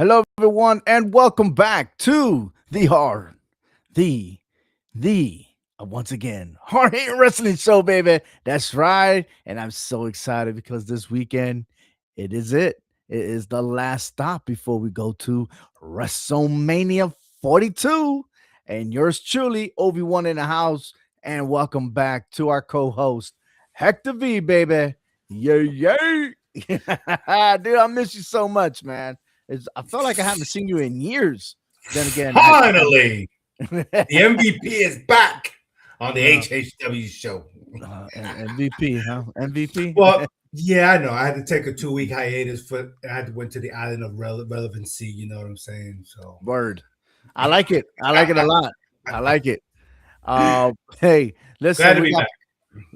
Hello, everyone, and welcome back to the hard, the, the, once again, Hard Hitting Wrestling Show, baby. That's right. And I'm so excited because this weekend, it is it. It is the last stop before we go to WrestleMania 42. And yours truly, Obi-Wan in the house. And welcome back to our co-host, Hector V, baby. Yay, yay. Dude, I miss you so much, man. I felt like I haven't seen you in years. Then again, Finally, the MVP is back on the uh, HHW show. MVP, huh? MVP. Well, yeah, I know. I had to take a 2 week hiatus for. I had to went to the island of relevancy. You know what I'm saying? So, Word. I like it. I like it a lot. I like it. Hey, glad listen, to we be got back.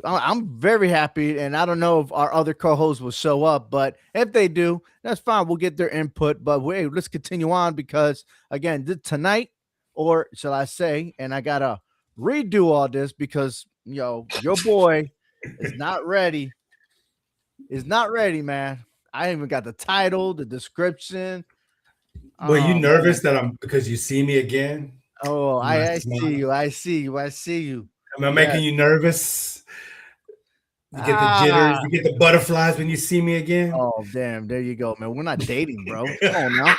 I'm very happy, and I don't know if our other co-hosts will show up, but if they do, that's fine. We'll get their input. But wait, let's continue on because again, tonight, or shall I say, and I gotta redo all this because your boy is not ready. Is not ready, man. I even got the title, the description. Were you Oh man. nervous that I'm because you see me again? Oh, Am I I see smart? you. I see you. I see you. Am I Yes. making you nervous? You get the jitters, Ah. you get the butterflies when you see me again. Oh, damn. There you go, man. We're not dating, bro. Come on now.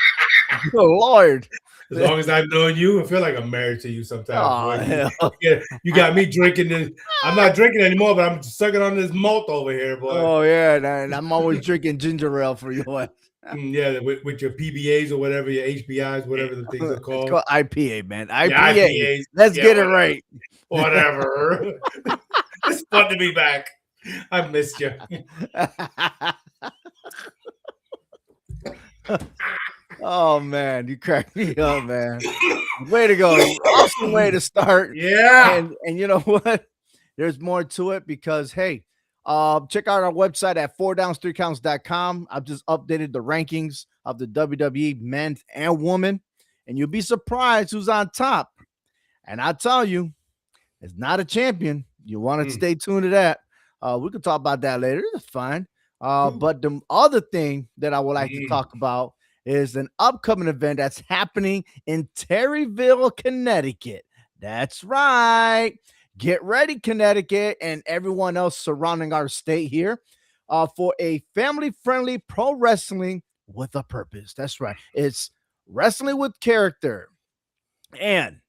Good Lord. As long as I've known you, I feel like I'm married to you sometimes, boy. Oh, hell. You got me drinking this. I'm not drinking anymore, but I'm sucking on this malt over here, boy. Oh, yeah. And I'm always drinking ginger ale for you. Yeah, with your PBAs or whatever, your HBIs, whatever the things are It's called. called IPA, man. Yeah, IPA. IPAs. Let's Yeah, get it right. whatever. It's fun to be back. I missed you. Oh, man. You crack me up, man. Way to go. Awesome way to start. Yeah. And you know what? There's more to it because hey, check out our website at 4downs3counts.com. I've just updated the rankings of the WWE men and women, and you'll be surprised who's on top. And I tell you, it's not a champion. You want to Mm. stay tuned to that. We can talk about that later. It's fine. Ooh. But the other thing that I would like to Mm. talk about is an upcoming event that's happening in Terryville, Connecticut. That's right. Get ready, Connecticut, and everyone else surrounding our state here for a family friendly pro wrestling with a purpose. That's right. It's wrestling with character. And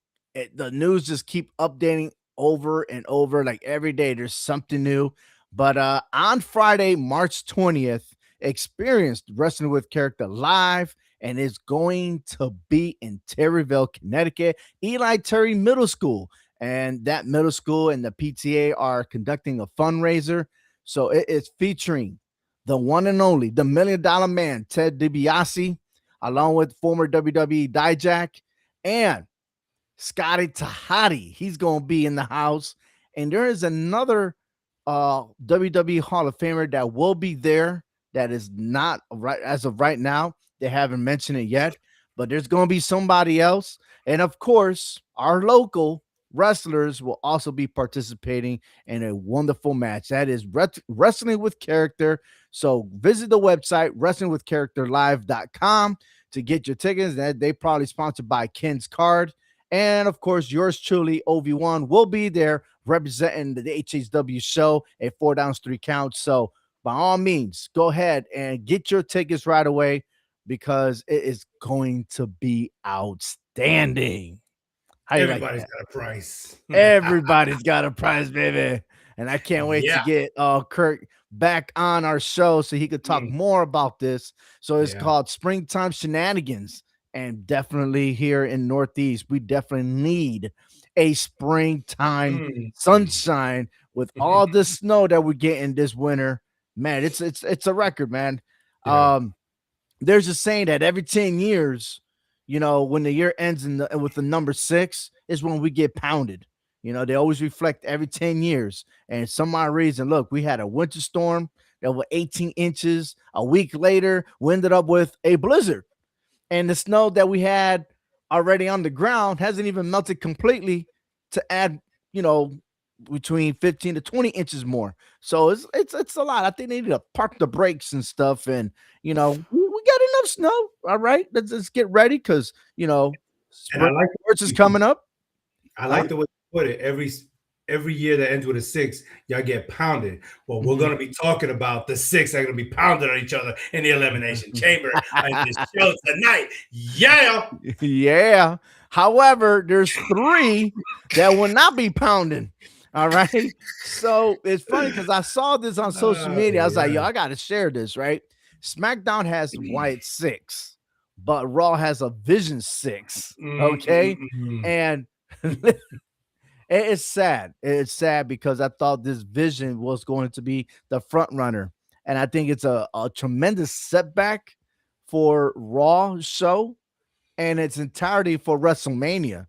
the news just keep updating over and over. Like every day, there's something new. But on Friday, March 20th, experienced Wrestling with Character live, and it's going to be in Terryville, Connecticut, Eli Terry Middle School. And that middle school and the PTA are conducting a fundraiser. So it is featuring the one and only, the $1 Million Man, Ted DiBiase, along with former WWE Dijak and Scotty Tahati. He's going to be in the house. And there is another WWE Hall of Famer that will be there that is not right as of right now. They haven't mentioned it yet, but there's going to be somebody else. And of course, our local wrestlers will also be participating in a wonderful match. That is Wrestling with Character. So visit the website, wrestlingwithcharacterlive.com to get your tickets. That they probably sponsored by Ken's Card. And of course, yours truly, OV1, will be there representing the HHW show at 4 Downs 3 Counts. So by all means, go ahead and get your tickets right away because it is going to be outstanding. How you like Everybody's that? got a price. Everybody's got a prize, baby. And I can't wait to Yeah. get Kirk back on our show so he could talk Mm. more about this. So it's Yeah. called Springtime Shenanigans. And definitely here in Northeast, we definitely need a springtime Mm. sunshine with all the snow that we're getting this winter. Man, it's a record, man. Yeah. There's a saying that every 10 years, when the year ends with the number 6 is when we get pounded. They always reflect every 10 years. And some odd reason, look, we had a winter storm that was 18 inches. A week later, we ended up with a blizzard. And the snow that we had already on the ground hasn't even melted completely to add, between 15 to 20 inches more. So it's a lot. I think they need to park the brakes and stuff. And we got enough snow. All right, let's get ready because And I spring like sports is coming up. I Huh? like the way you put it. Every year that ends with a six, y'all get pounded. Well, we're Mhm. gonna be talking about the six that are gonna be pounded on each other in the elimination chamber in this show tonight. Yeah. Yeah. However, there's three that will not be pounding. All right. So it's funny because I saw this on social Oh media. I was like, yo, yeah. I got to share this, right? SmackDown has Wyatt six, but Raw has a Vision six. Mm, Okay. mm, mm, And it's sad. It's sad because I thought this Vision was going to be the front runner. And I think it's a tremendous setback for Raw show and its entirety for WrestleMania.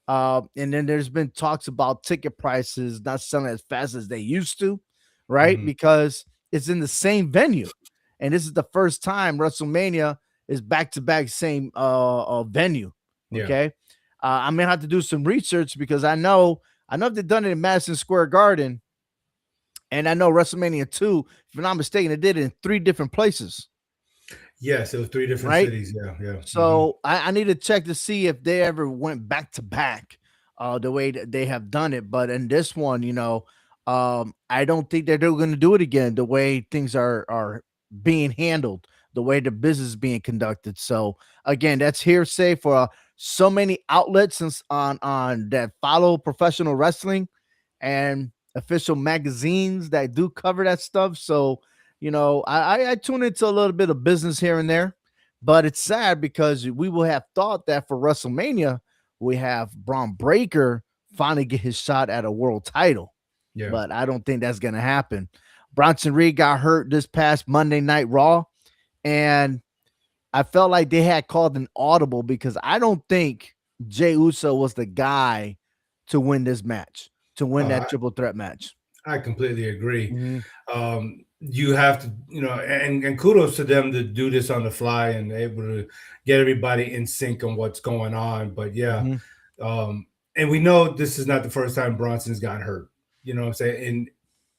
And then there's been talks about ticket prices not selling as fast as they used to, right? mm. Because it's in the same venue. And this is the first time WrestleMania is back to back same venue. Yeah. Okay. I'm gonna have to do some research because I know they've done it in Madison Square Garden, and I know WrestleMania 2, if I'm not mistaken, they did it in three different places, Yes, it was three different right? cities. Yeah, yeah. So I need to check to see if they ever went back to back the way that they have done it. But in this one, I don't think that they're going to do it again the way things are being handled, the way the business is being conducted. So again, that's hearsay for so many outlets on that follow professional wrestling and official magazines that do cover that stuff. So, I tune into a little bit of business here and there, but it's sad because we will have thought that for WrestleMania, we have Braun Breaker finally get his shot at a world title, Yeah. but I don't think that's going to happen. Bronson Reed got hurt this past Monday Night Raw, and I felt like they had called an audible because I don't think Jey Uso was the guy to win this match, to win Oh, that triple threat match. I completely agree. Mhm, You have to, and kudos to them to do this on the fly and able to get everybody in sync on what's going on. But yeah, mhm. um, and we know this is not the first time Bronson's got hurt. You know what I'm saying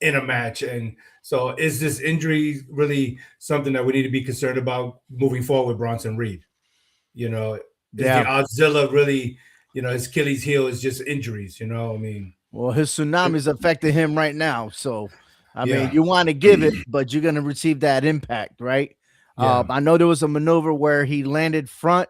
in a match, and so is this injury really something that we need to be concerned about moving forward with Bronson Reed? You know, is the Yeah. Odzilla really, his Achilles heel is just injuries? I mean, Well, his tsunami's affecting him right now. So, I mean, yeah, you want to give it, but you're going to receive that impact, right? yeah, I know there was a maneuver where he landed front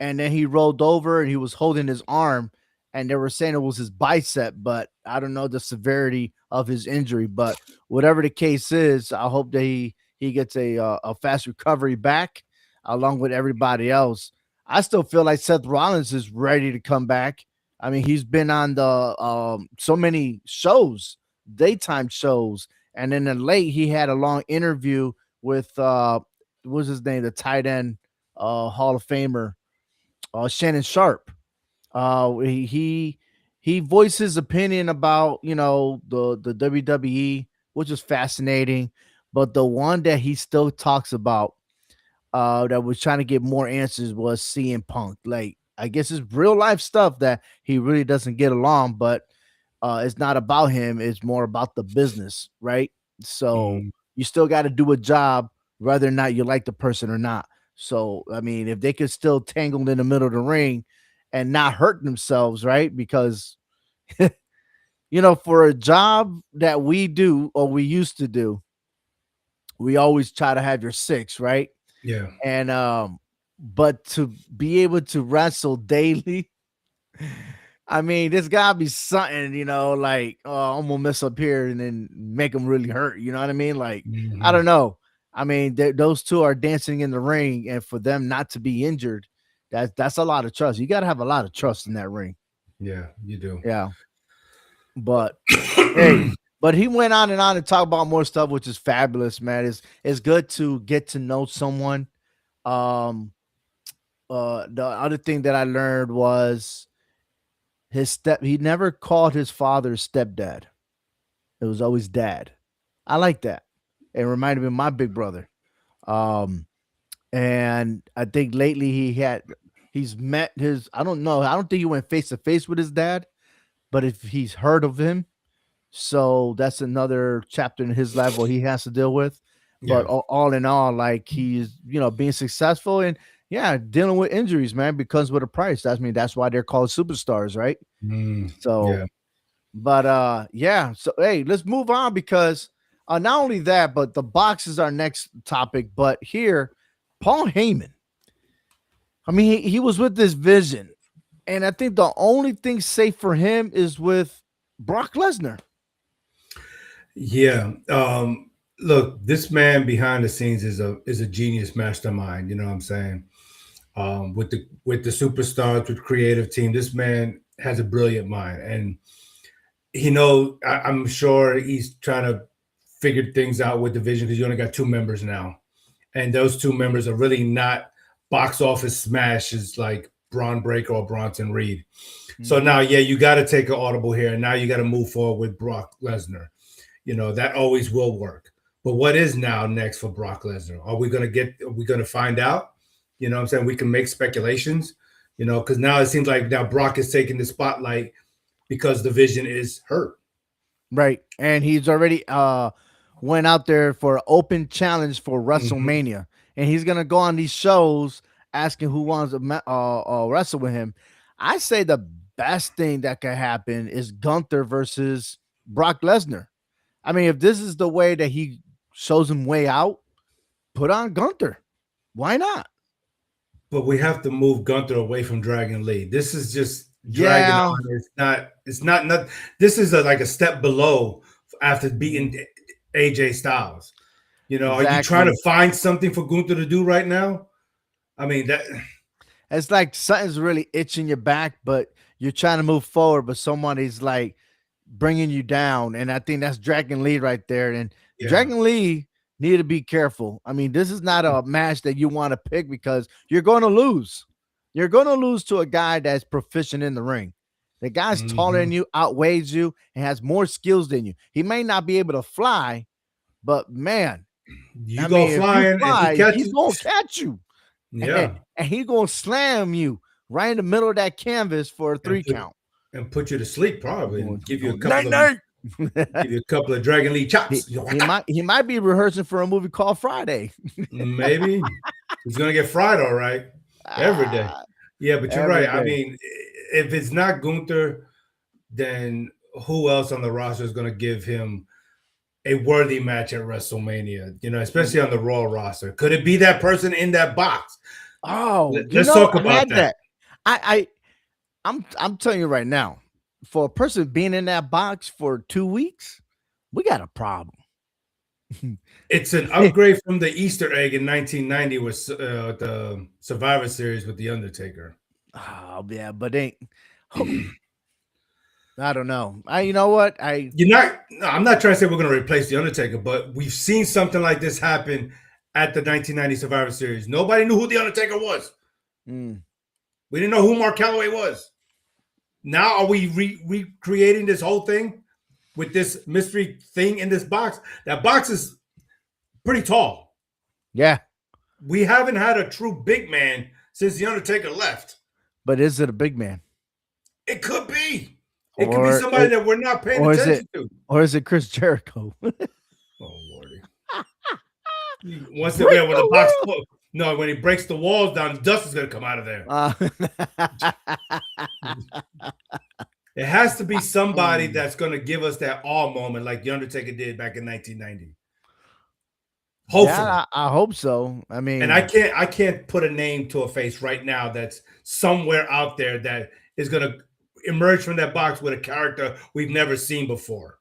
and then he rolled over and he was holding his arm, and they were saying it was his bicep, but I don't know the severity of his injury. But whatever the case is, I hope that he gets a fast recovery back along with everybody else. I still feel like Seth Rollins is ready to come back. I mean, he's been on the so many shows, daytime shows, and then in late he had a long interview with what's his name, the tight end, Hall of Famer, Shannon Sharp. He voiced his opinion about the WWE, which is fascinating, but the one that he still talks about that was trying to get more answers was CM Punk. Like, I guess it's real life stuff that he really doesn't get along, but it's not about him. It's more about the business, right? So mhm, you still got to do a job, whether or not you like the person or not. So, I mean, if they could still tangle in the middle of the ring and not hurt themselves, right? Because, for a job that we do or we used to do, we always try to have your six, right? yeah. And but to be able to wrestle daily, I mean, there's gotta be something, like, oh, I'm gonna mess up here and then make them really hurt. You know what I mean? Like, I Mhm. don't know. I mean, those two are dancing in the ring, and for them not to be injured, that's a lot of trust. You got to have a lot of trust in that ring. Yeah, you do. Yeah, but hey, but he went on and on to talk about more stuff, which is fabulous, man. It's good to get to know someone. Um, the other thing that I learned was he never called his father stepdad. It was always dad. I like that. It reminded me of my big brother. Um, and I think lately he's met his, I don't know, I don't think he went face to face with his dad, but if he's heard of him, so that's another chapter in his life where he has to deal with. but Yeah. all in all, like he's being successful and yeah, dealing with injuries, man, because with a price. That's why they're called superstars, right? So, Yeah. but yeah. So hey, let's move on because not only that, but the box is our next topic. But here, Paul Heyman. I mean, he was with this vision, and I think the only thing safe for him is with Brock Lesnar. Yeah. Look, this man behind the scenes is a genius mastermind. You know what I'm saying? With the superstars, with creative team, this man has a brilliant mind, and I'm sure he's trying to figure things out with division because you only got two members now, and those two members are really not box office smashes like Braun Breaker or Bronson Reed. So Mhm. now, yeah, you got to take an audible here, and now you got to move forward with Brock Lesnar. That always will work. But what is now next for Brock Lesnar? Are we gonna find out? You know what I'm saying? We can make speculations, because now it seems like now Brock is taking the spotlight because the vision is hurt. Right. And he's already went out there for an open challenge for Hmm. WrestleMania. And he's gonna go on these shows asking who wants to wrestle with him. I say the best thing that could happen is Gunther versus Brock Lesnar. I mean, if this is the way that he shows him way out, put on Gunther. Why not? But we have to move Gunther away from Dragon Lee. This is just dragging Yeah, on. It's not. This is like a step below after beating AJ Styles. Are you trying to exactly. find something for Gunther to do right now? I mean that. It's like something's really itching your back, but you're trying to move forward, but somebody's like bringing you down. And I think that's Dragon Lee right there. And Yeah. Dragon Lee need to be careful. I mean, this is not a match that you want to pick because you're going to lose. You're going to lose to a guy that's proficient in the ring. The guy's taller than Hmm. you, outweighs you, and has more skills than you. He may not be able to fly, but man, You I go mean, if you flying and he fly, he's catches. going to catch you. and, Yeah, and he gonna slam you right in the middle of that canvas for a and three put count. and put you to sleep probably, Going, and give you a going couple night of night. Dragon League chops. he might be rehearsing for a movie called Friday. Maybe he's gonna get fried all right every day. Ah, Yeah, but you're every right. I day. mean, if it's not Gunther, then who else on the roster is gonna give him a worthy match at WrestleMania? Especially on the Raw roster. Could it be that person in that box? Oh, Let's talk I about had that. that. I'm telling you right now, for a person being in that box for 2 weeks, we got a problem. It's an upgrade from the Easter egg in 1990 with the Survivor Series with the Undertaker. Oh yeah, but ain't I don't know. You know what? You're not. No, I'm not trying to say we're going to replace the Undertaker, but we've seen something like this happen at the 1990 Survivor Series. Nobody knew who the Undertaker was. mm, We didn't know who Mark Calloway was. Now are we recreating this whole thing with this mystery thing in this box? That box is pretty tall. yeah, We haven't had a true big man since the Undertaker left. but is it a big man? It could be. It could be Or somebody that we're not paying or is it attention to. or is it Chris Jericho? Oh lordy! Once the Break when the box, the no, when he breaks the walls down, dust is gonna come out of there. It has to be somebody Mm. that's gonna give us that awe moment, like the Undertaker did back in 1990. Hopefully, Yeah, I hope so. I and mean, I can't put a name to a face right now that's somewhere out there that is gonna emerge from that box with a character we've never seen before.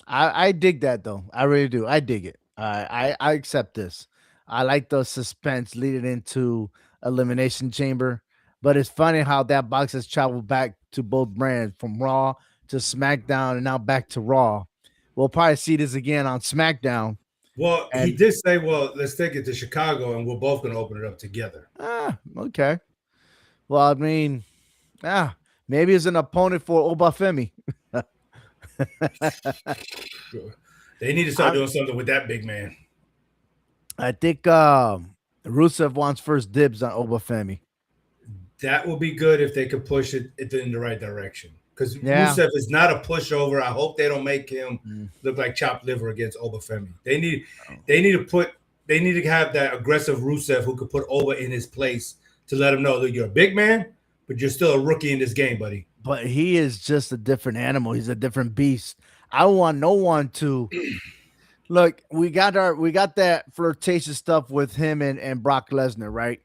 I dig that though. I really do. I dig it. I accept this. I like the suspense leading into Elimination Chamber, but it's funny how that box has traveled back to both brands from Raw to SmackDown and now back to Raw. We'll probably see this again on SmackDown. Well, he And did say, "Well, let's take it to Chicago, and we're both gonna open it up together." okay. Well, I mean, maybe it's an opponent for Obafemi. Sure. They need to start I doing something with that big man. I think Rusev wants first dibs on Obafemi. That would be good if they could push it in the right direction. because Yeah. Rusev is not a pushover. I hope they don't make him Mm. look like chopped liver against Obafemi. Oh. They need to put they need to have that aggressive Rusev who could put Oba in his place to let him know that you're a big man, but you're still a rookie in this game, buddy. But he is just a different animal. He's a different beast. I want no one to look. We got that flirtatious stuff with him and Brock Lesnar, right?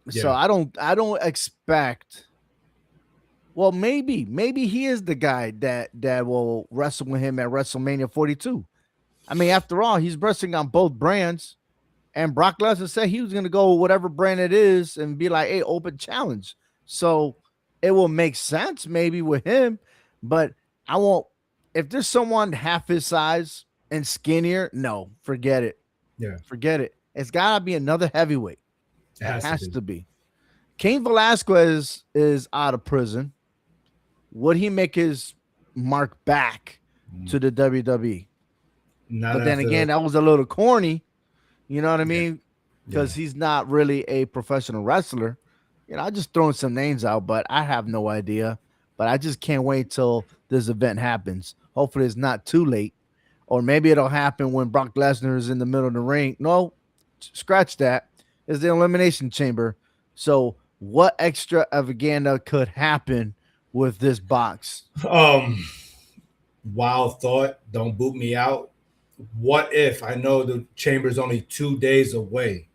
So Yeah, I don't expect. Well, maybe he is the guy that will wrestle with him at WrestleMania 42. I mean, after all, he's wrestling on both brands. And Brock Lesnar said he was going to go whatever brand it is and be like, hey, open challenge. So it will make sense maybe with him, but I won't. If there's someone half his size and skinnier, no, forget it. yeah, Forget it. It's got to be another heavyweight. it It has to has be. to be. Cain Velasquez is out of prison. Would he make his mark back to the WWE? Not But then after the again, that was a little corny. You know what I yeah, mean? yeah. Because he's not really a professional wrestler. I just throwing some names out, but I have no idea. But I just can't wait till this event happens. Hopefully, it's not too late, or maybe it'll happen when Brock Lesnar is in the middle of the ring. No, scratch that. It's the Elimination Chamber. So, what extravaganza could happen with this box? Um, Wild thought. Don't boot me out. What if I know the chamber's only 2 days away?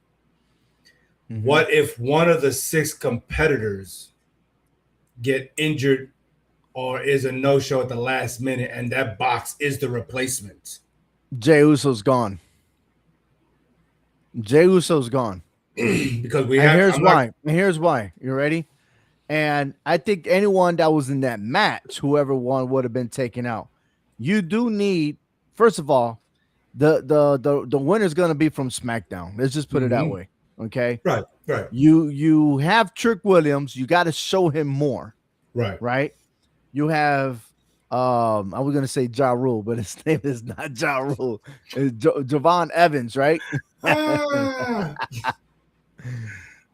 Mm-hmm. What if one of the six competitors get injured or is a no-show at the last minute and that box is the replacement? Jey Uso's gone. Jey Uso's gone. Because we And have here's I'm not why. And here's why. You ready? And I think anyone that was in that match, whoever won, would have been taken out. You do need, first of all, the winner's going to be from SmackDown. Let's just put it that Mhm. way. Okay. Right, right, You have Trick Williams. You got to show him more, right. right? You have I was gonna say Ja Rule, but his name is not Ja Rule. It's Javon Evans, right? Ah,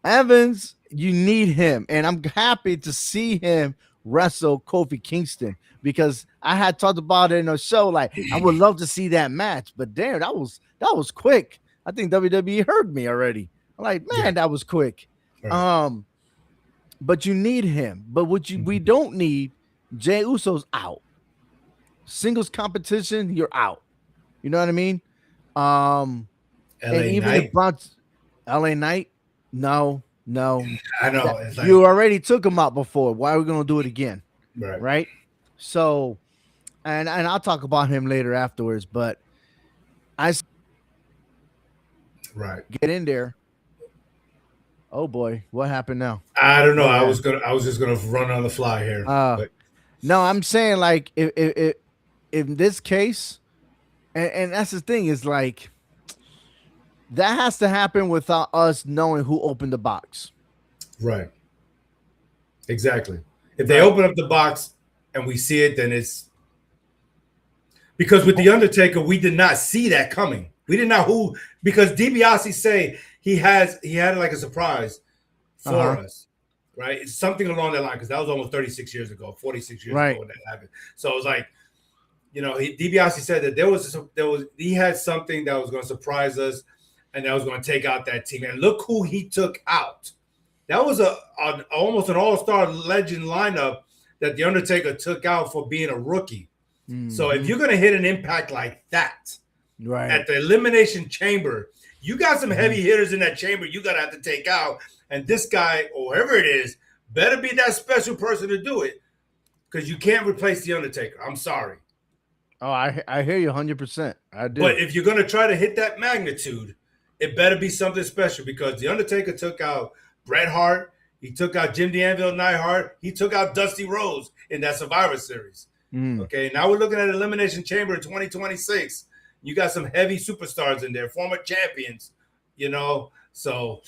Evans, you need him, and I'm happy to see him wrestle Kofi Kingston because I had talked about it in a show. Like I would love to see that match, but damn, that was quick. I think WWE heard me already. I'm like, yeah, man, that was quick. right. Um, but you need him. But what we Mhm. don't need, Jey Uso's out. Singles competition, you're out. You know what I mean? Um, and LA even if Knight. Bronx LA Knight, no, no. I That know. It's like you already took him out before. Why are we gonna do it again? right, Right? So and I'll talk about him later afterwards, but I right. get in there. Oh boy, what happened now? I don't know. Go ahead. I was just gonna run on the fly here. Uh But no, I'm saying like if in this case, and that's the thing, is like that has to happen without us knowing who opened the box. right. Exactly. If they Right. open up the box and we see it, then it's because with the Undertaker, we did not see that coming. We didn't know who because DiBiase say he had like a surprise for Uh-huh. us, right? It's something along that line because that was almost 36 years ago, 46 years ago Right. when that happened. So it was like, DiBiase said that there was he had something that was going to surprise us and that was going to take out that team. And look who he took out. That was almost an all-star legend lineup that the Undertaker took out for being a rookie. So if Hmm. you're gonna hit an impact like that Right. at the Elimination Chamber, you got some Mhm. heavy hitters in that chamber you gotta have to take out. And this guy, or whoever it is, better be that special person to do it because you can't replace the Undertaker. I'm sorry. Oh, I hear you 100%. I do. But if you're gonna try to hit that magnitude, it better be something special because the Undertaker took out Bret Hart, he took out Jim the Anvil Neidhart, he took out Dusty Rhodes in that Survivor Series. Mm. Okay, now we're looking at Elimination Chamber in 2026. You got some heavy superstars in there, former champions, So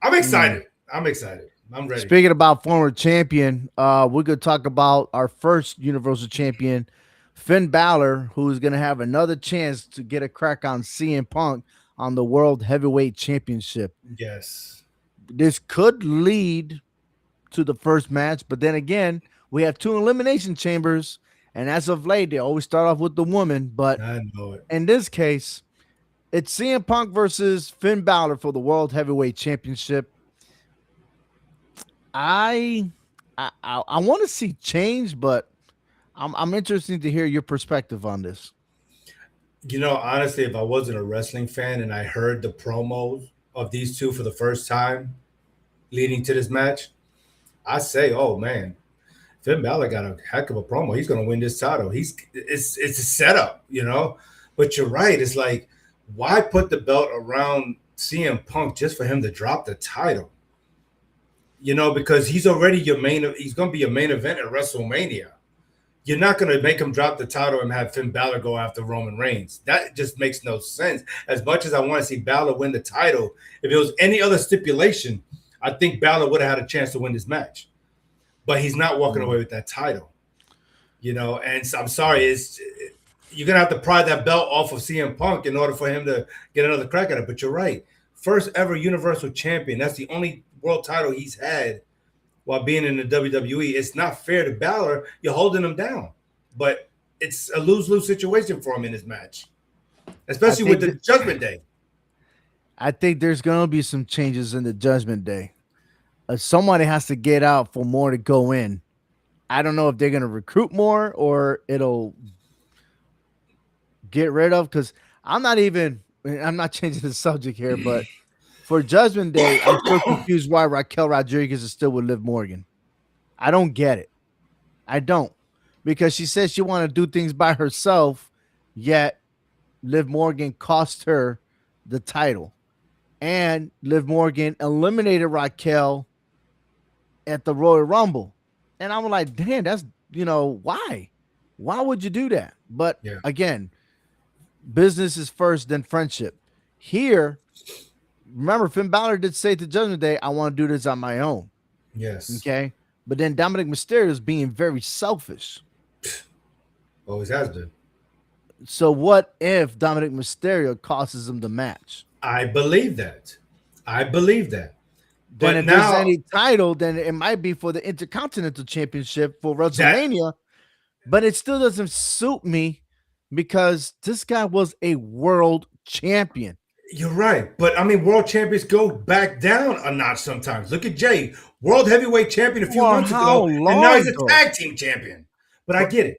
I'm Mm. excited. I'm excited. I'm ready. Speaking about former champion, we're gonna talk about our first Universal Champion, Finn Balor, who's gonna have another chance to get a crack on CM Punk on the World Heavyweight Championship. Yes. This could lead to the first match, but then again, We have two elimination chambers, and as of late, they always start off with the woman. But I know it. in this case, it's CM Punk versus Finn Balor for the World Heavyweight Championship. I I want to see change, but I'm interested to hear your perspective on this. Honestly, if I wasn't a wrestling fan and I heard the promos of these two for the first time leading to this match, I say, oh man, Finn Balor got a heck of a promo. He's going to win this title. It's a setup. But you're right. It's like, why put the belt around CM Punk just for him to drop the title? Because he's already your main. He's going to be your main event at WrestleMania. You're not going to make him drop the title and have Finn Balor go after Roman Reigns. That just makes no sense. As much as I want to see Balor win the title, if it was any other stipulation, I think Balor would have had a chance to win this match. But he's not walking away with that title. And so I'm sorry, you're going to have to pry that belt off of CM Punk in order for him to get another crack at it. But you're right. First ever Universal Champion. That's the only world title he's had while being in the WWE. It's not fair to Balor. You're holding him down. But it's a lose-lose situation for him in this match, especially with the Judgment Day. I think there's going to be some changes in the Judgment Day. Somebody has to get out for more to go in. I don't know if they're going to recruit more or it'll get rid of, because I'm not changing the subject here, but for Judgment Day, I'm so confused why Raquel Rodriguez is still with Liv Morgan. I don't get it. I don't. Because she says she want to do things by herself, yet Liv Morgan cost her the title. And Liv Morgan eliminated Raquel at the Royal Rumble. And I'm like, damn, that's, why? Why would you do that? But again, business is first, then friendship. Here, remember, Finn Balor did say to Judgment Day, I want to do this on my own. Yes. Okay. But then Dominic Mysterio is being very selfish. Always has been. So what if Dominic Mysterio costs him the match? I believe that. Then if there's any title, then it might be for the Intercontinental Championship for WrestleMania. But it still doesn't suit me because this guy was a world champion. You're right. But I mean, world champions go back down a notch sometimes. Look at Jay, world heavyweight champion a few months ago, and now he's a tag team champion. But I get it.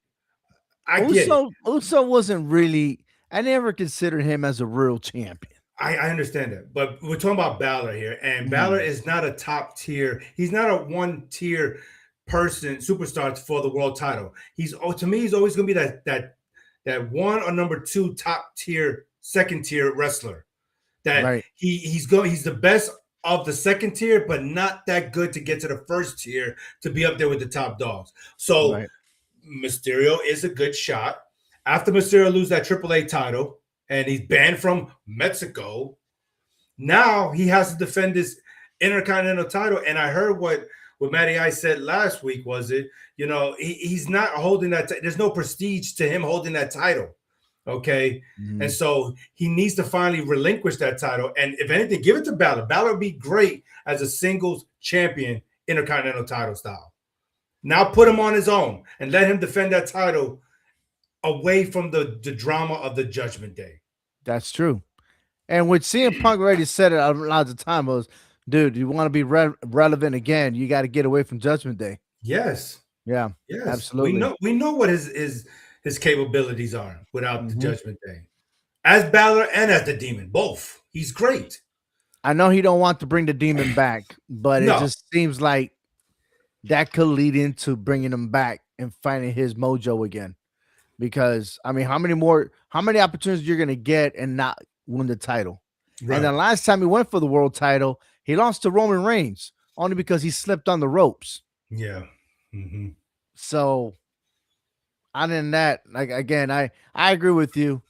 Uso wasn't really, I never considered him as a real champion. I understand that. But we're talking about Balor here, and Balor is not a top tier. He's not a one tier person, superstar for the world title. To me, he's always going to be that one or number two top tier, second tier wrestler. That he's the best of the second tier, but not that good to get to the first tier to be up there with the top dogs. So Mysterio is a good shot. After Mysterio loses that AAA title and he's banned from Mexico, now he has to defend this Intercontinental title. And I heard what Matty Ice said last week he's not holding that. There's no prestige to him holding that title. Okay. And so he needs to finally relinquish that title. And if anything, give it to Balor. Balor would be great as a singles champion, Intercontinental title style. Now put him on his own and let him defend that title away from the drama of the Judgment Day. That's true. And what CM Punk already said it a lot of the time was, dude, you want to be relevant again, you got to get away from Judgment Day. Yes. Yeah. Yes. Absolutely. We know what his capabilities are without the Judgment Day. As Balor and as the Demon, both. He's great. I know he don't want to bring the Demon back, but it just seems like that could lead into bringing him back and finding his mojo again. Because, I mean, how many opportunities you're going to get and not win the title? Right. And the last time he went for the world title, he lost to Roman Reigns only because he slipped on the ropes. Yeah. So, other than that, like, again, I agree with you.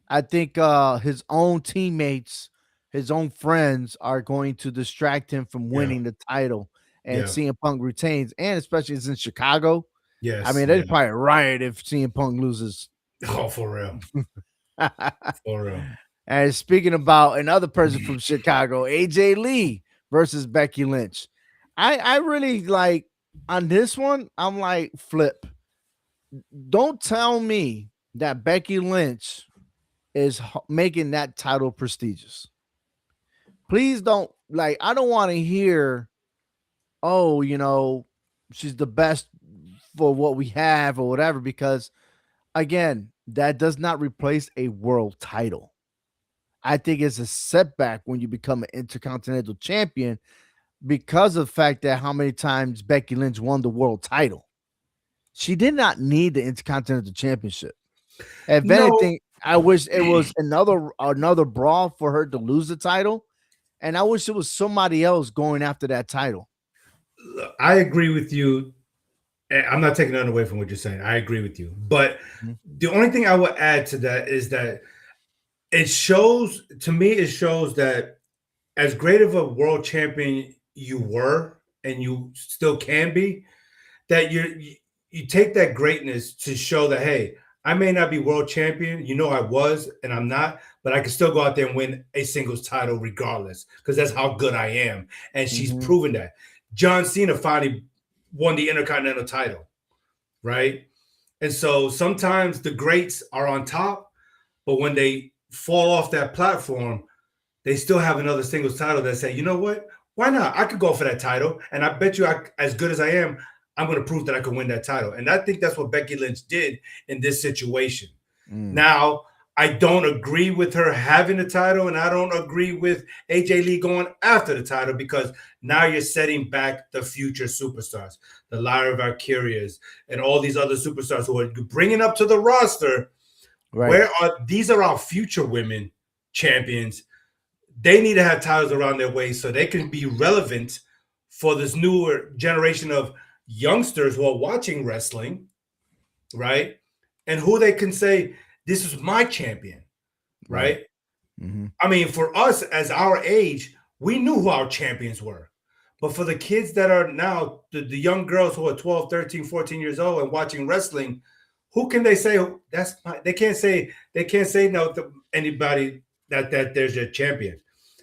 I think his own teammates, his own friends are going to distract him from winning the title. And CM Punk retains, and especially it's in Chicago. Yes. I mean, they'd probably riot if CM Punk loses. Oh, for real. For real. And speaking about another person from Chicago, AJ Lee versus Becky Lynch. I really like On this one, I'm like, flip. Don't tell me that Becky Lynch is making that title prestigious. Please don't, like, I don't want to hear, oh, she's the best for what we have or whatever, because again, that does not replace a world title. I think it's a setback when you become an intercontinental champion because of the fact that how many times Becky Lynch won the world title. She did not need the intercontinental championship. If No, anything, I wish it was another brawl for her to lose the title, and I wish it was somebody else going after that title. I agree with you. I'm not taking nothing away from what you're saying. I agree with you. But Mhm. the only thing I would add to that is that it shows, to me, it shows that as great of a world champion you were and you still can be, that you take that greatness to show that, hey, I may not be world champion, I was and I'm not, but I can still go out there and win a singles title regardless, because that's how good I am. And she's Mhm. proven that. John Cena finally won the Intercontinental title, right? And so sometimes the greats are on top, but when they fall off that platform, they still have another singles title that say, you know what? Why not? I could go for that title. And I bet you, as good as I am, I'm going to prove that I can win that title. And I think that's what Becky Lynch did in this situation. Mm. Now, I don't agree with her having the title, and I don't agree with AJ Lee going after the title, because now you're setting back the future superstars, the Lyra Valkyrias, and all these other superstars who are bringing up to the roster. Right. These are our future women champions. They need to have titles around their waist so they can be relevant for this newer generation of youngsters who are watching wrestling, right? And who they can say, this is my champion, Right. right? Mhm. I mean, for us as our age, we knew who our champions were. But for the kids that are now, the young girls who are 12, 13, 14 years old and watching wrestling, who can they say that's my, they can't say no to anybody that there's their champion,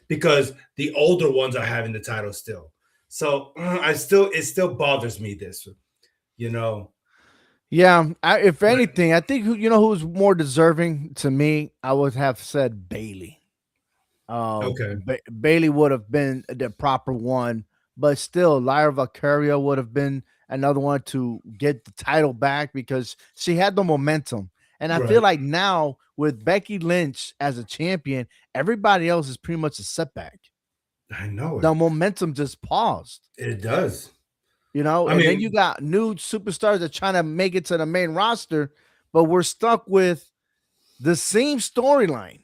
because the older ones are having the title still. So it still bothers me this, you know. Yeah, if But anything, I think who's more deserving to me. I would have said Bailey. okay, Bailey would have been the proper one, but still, Lyra Valkyria would have been another one to get the title back because she had the momentum. And I feel right. like now with Becky Lynch as a champion, everybody else is pretty much a setback. I know The it. momentum just paused, It does. I and then you mean, got new superstars that trying to make it to the main roster, but we're stuck with the same storyline.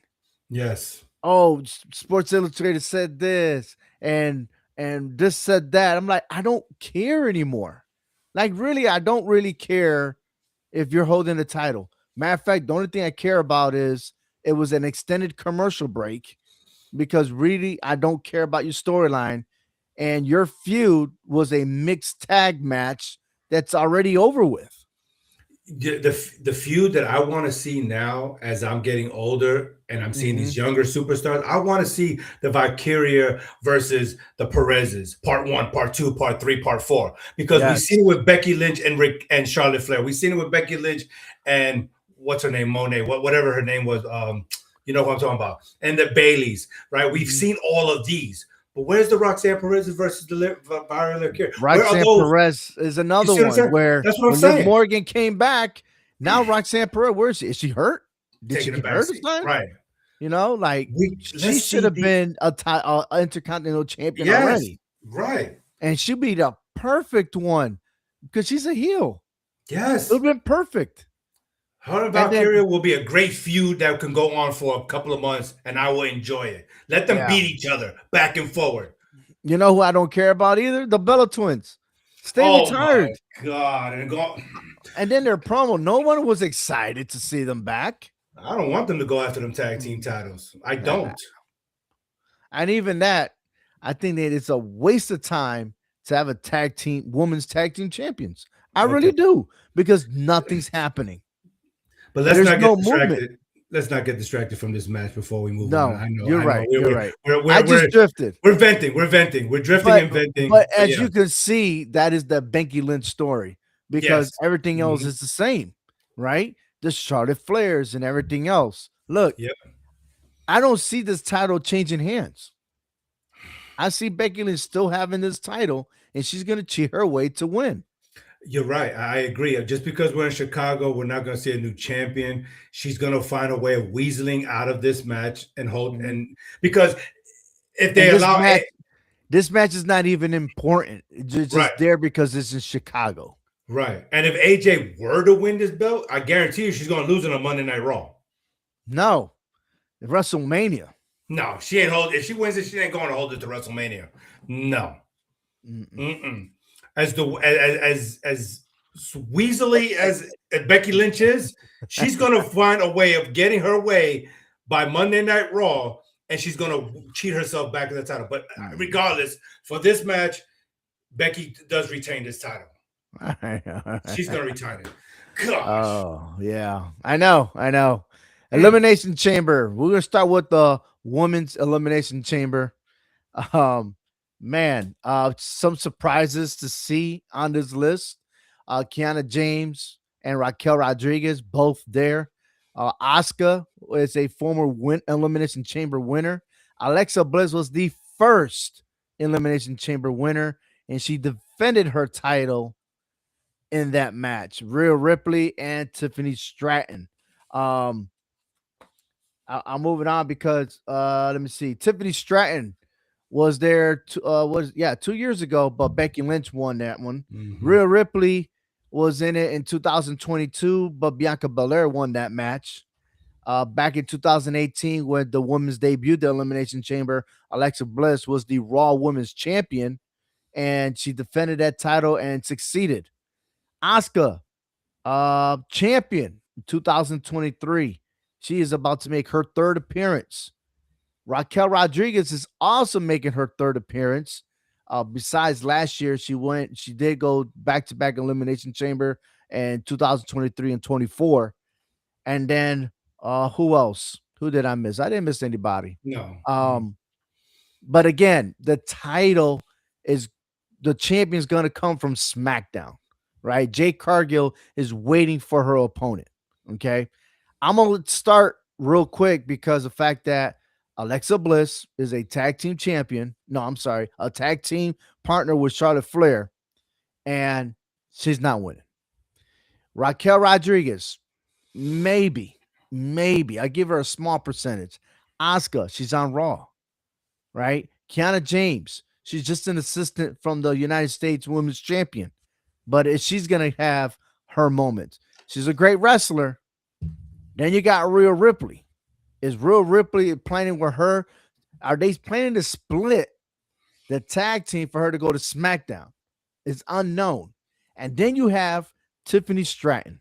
yes. Oh, Sports Illustrated said this and this said that. I'm like, I don't care anymore. Like, really, I don't really care if you're holding the title. Matter of fact, the only thing I care about is it was an extended commercial break because really, I don't care about your storyline. And your feud was a mixed tag match that's already over with. The feud that I want to see now, as I'm getting older and I'm seeing Mm-hmm. these younger superstars, I want to see the Valkyria versus the Perez's, part one, part two, part three, part four, because we've Yes. seen it with Becky Lynch and Rick and Charlotte Flair. We've seen it with Becky Lynch and what's her name, Monet, whatever her name was. You know what I'm talking about, and the Baileys, right? We've Mhm. seen all of these. But where's the Roxanne Perez versus the Valkyria? Where are Roxanne those? Perez is You another see what I'm one saying? where That's what I'm when Liv saying. Morgan came back, now Roxanne Perez, where is she? Is she hurt? Did she Taking a get back hurt this seat, time? right? Like she Let's should see have the been a intercontinental champion yes, already, right, and she'd be the perfect one because she's a heel. It yes. would have been perfect. Her and And Valkyria then, will be a great feud that can go on for a couple of months, and I will enjoy it. Let them yeah, beat each other back and forward. you know who I don't care about either? The Bella Twins. Stay Oh my retired. god! And go. And then their promo, no one was excited to see them back. I don't want them to go after them tag team Mm. titles. I Nah. don't. And even that, I think that it's a waste of time to have a women's tag team champions. I Okay, really do because nothing's happening. but let's There's not get no movement. distracted. let's not get distracted from this match before we move on. No, you're I know. right. You're right. We're I we're just we're, drifted. we're venting. We're venting. We're drifting But and venting. but But as yeah, you can see, that is the Becky Lynch story because yes. everything else Mhm. is the same, right? The Charlotte Flairs and everything else. Look, Yep. I don't see this title changing hands. I see Becky Lynch still having this title, and she's gonna cheat her way to win. You're right. I agree. Just because we're in Chicago, we're not going to see a new champion. She's going to find a way of weaseling out of this match and hold. Mhm. And because if And they allow it, this match is not even important. It's right, just there because it's in Chicago. right. And if AJ were to win this belt, I guarantee you she's going to lose it on Monday Night Raw. No, WrestleMania. No, she ain't hold. If she wins it, she ain't going to hold it to WrestleMania. No. Mm-mm. Mm-mm. As the as weaselly as Becky Lynch is, she's gonna find a way of getting her way by Monday Night Raw, and she's gonna cheat herself back in the title. But Mm. regardless, for this match, Becky does retain this title. All right, all She's right. gonna retain it. Gosh. Oh, yeah. I know. I know. Mm. Elimination Chamber. We're gonna start with the women's elimination chamber. Um, man, some surprises to see on this list. Kiana James and Raquel Rodriguez both there. Asuka is a former elimination chamber winner. Alexa Bliss was the first elimination chamber winner, and she defended her title in that match. Rhea Ripley and Tiffany Stratton. Um, I'm moving on because let me see. Tiffany Stratton was there was 2 years ago, but Becky Lynch won that one. Mhm. Rhea Ripley was in it in 2022, but Bianca Belair won that match. Back in 2018, when the women's debuted the Elimination Chamber, Alexa Bliss was the Raw Women's Champion, and she defended that title and succeeded. Asuka, champion in 2023. She is about to make her third appearance. Raquel Rodriguez is also making her third appearance. Besides last year, she did go back to back Elimination Chamber in 2023 and 24. And then who else? Who did I miss? I didn't miss anybody. No. Um, but again, the title is the champion's gonna come from SmackDown, right? Jade Cargill is waiting for her opponent. Okay. I'm gonna start real quick because the fact that Alexa Bliss is a tag team champion. No, I'm sorry, a tag team partner with Charlotte Flair, and she's not winning. Raquel Rodriguez, maybe. I give her a small percentage. Asuka, she's on Raw, right? Kiana James, she's just an assistant from the United States Women's Champion, but she's gonna have her moments. She's a great wrestler. Then you got Rhea Ripley. Is Rhea Ripley planning with her? Are they planning to split the tag team for her to go to SmackDown? It's unknown. And then you have Tiffany Stratton,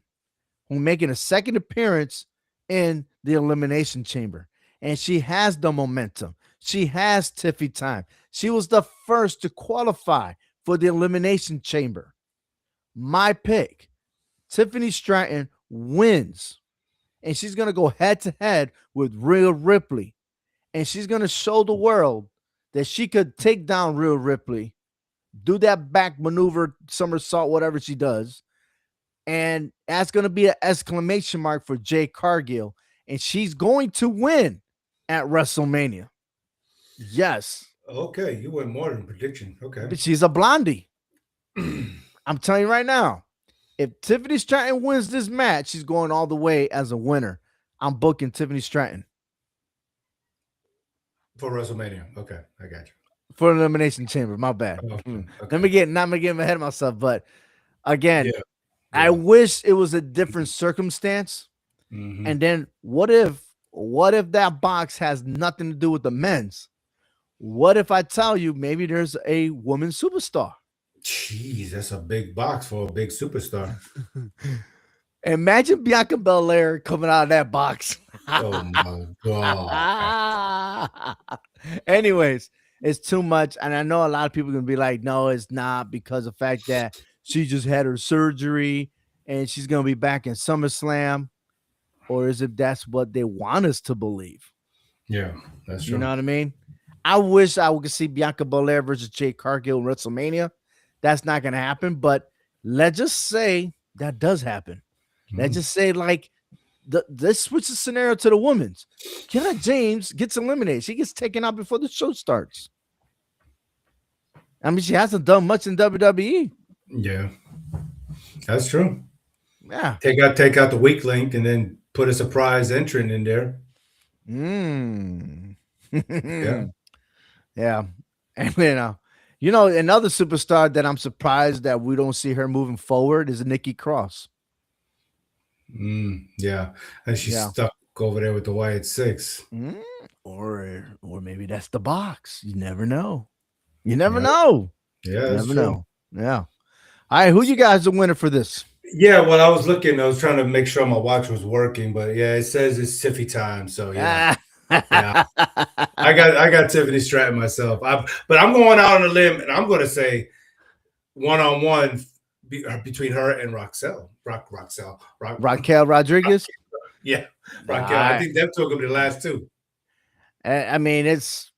who making a second appearance in the Elimination Chamber. And she has the momentum. She has Tiffy time. She was the first to qualify for the Elimination Chamber. My pick, Tiffany Stratton wins. And she's going to go head to head with Rhea Ripley. And she's going to show the world that she could take down Rhea Ripley, do that back maneuver, somersault, whatever she does. And that's going to be an exclamation mark for Jade Cargill. And she's going to win at WrestleMania. Yes. Okay, you went more than prediction. Okay. But she's a blondie. I'm telling you right now, if Tiffany Stratton wins this match, she's going all the way as a winner. I'm booking Tiffany Stratton For WrestleMania. Okay, I got you. for an Elimination Chamber. My bad. Okay. Let me get not me getting ahead of myself, but again, Yeah. I wish it was a different circumstance. Mhm. And then what if that box has nothing to do with the men's? What if I tell you maybe there's a woman superstar? Jeez, that's a big box for a big superstar. Imagine Bianca Belair coming out of that box. Oh my god. Anyways, it's too much. And I know a lot of people are gonna be like, no, it's not, because of the fact that she just had her surgery and she's gonna be back in SummerSlam. or is it that's what they want us to believe? Yeah, that's You know true. what I mean? I wish I could see Bianca Belair versus Jade Cargill in WrestleMania. That's not going to happen. But let's just say that does happen. Let's Mm. just say like let's switch the scenario to the women's. Kiana James gets eliminated. She gets taken out before the show starts. I mean, she hasn't done much in WWE. Yeah, that's true. Yeah. Take out the weak link and then put a surprise entrant in there. Mm. Yeah. Yeah. And another superstar that I'm surprised that we don't see her moving forward is Nikki Cross. Yeah. And she's Yeah. stuck over there with the Wyatt Six. Mm, or maybe that's the box. You never know. You never Yeah. know. Yeah, You that's never true. know. Yeah. All right, who you guys the winner for this? Yeah, well, I was looking, I was trying to make sure my watch was working, but yeah, it says it's Tiffy time. So yeah. Ah. Yeah. I got Tiffany Stratton myself. But I'm going out on a limb and I'm gonna say one-on-one between her and Raquel Rodriguez. yeah, Raquel. I I think them two are gonna be the last two. I mean it's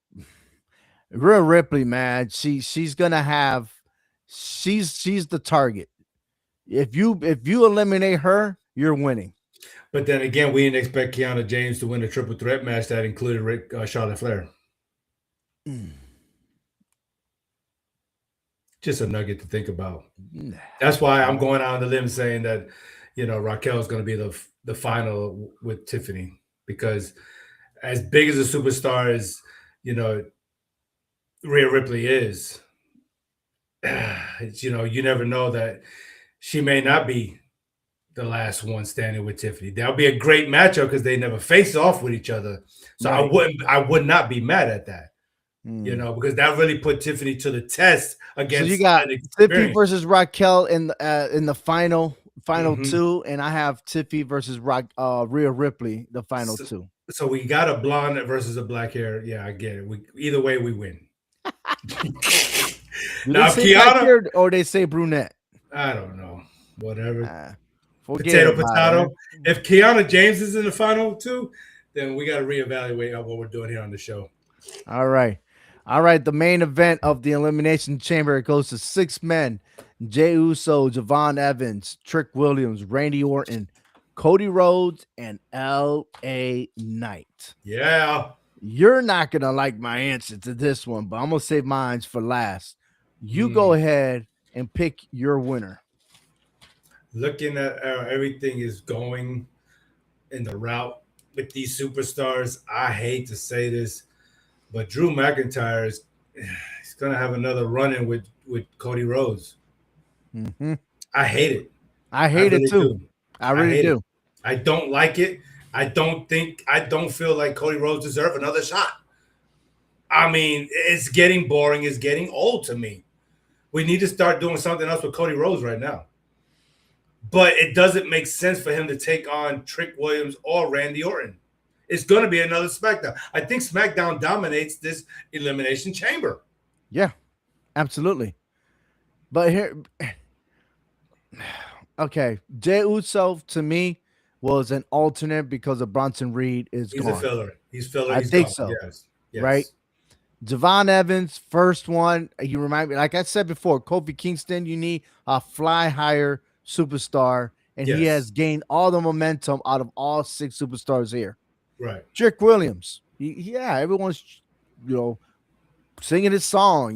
Rhea Ripley, man. She's gonna have she's the target. If you eliminate her, you're winning. But then again, we didn't expect Kiana James to win a triple threat match that included Charlotte Flair. Mm. Just a nugget to think about. That's why I'm going out on the limb saying that, Raquel is going to be the final with Tiffany because as big as a superstar as you know Rhea Ripley is, you never know that she may not be the last one standing with Tiffany. That'll be a great matchup because they never face off with each other. So Right. I would not be mad at that. Mm. Because that really put Tiffany to the test So you against got an Tiffy experience. versus Raquel in the final Mhm. two, and I have Tiffy versus Rhea Ripley the final So, two. so we got a blonde versus a black hair. Yeah, I get it. Either way, we win. Do they Now, if say black Kiana, hair or they say brunette? I don't know. Whatever. Uh, Forget Potato, about it. potato. If Kiana James is in the final two, then we got to reevaluate what we're doing here on the show. All right. All right. The main event of the Elimination Chamber goes to 6 men: Jey Uso, Javon Evans, Trick Williams, Randy Orton, Cody Rhodes, and L.A. Knight. Yeah. You're not going to like my answer to this one, but I'm going to save mine for last. You go ahead and pick your winner. Looking at how everything is going in the route with these superstars, I hate to say this, but Drew McIntyre he's going to have another run-in with Cody Rhodes. Mm-hmm. I hate it. I I hate it really too. do. I I really hate it. do. I don't like it. I don't feel like Cody Rhodes deserves another shot. I mean, it's getting boring. It's getting old to me. We need to start doing something else with Cody Rhodes right now. But it doesn't make sense for him to take on Trick Williams or Randy Orton. It's going to be another SmackDown. I think SmackDown dominates this Elimination Chamber. Yeah, absolutely. But here, okay, Jey Uso to me was an alternate because of Bronson Reed is He's a gone. filler. He's filler. I He's think gone. so, Yes. right? Yes. Javon Evans, first one. You remind me, like I said before, Kofi Kingston, you need a fly higher superstar, and he Yes. has gained all the momentum out of all 6 superstars here. Right. Trick Williams, everyone's, singing his song,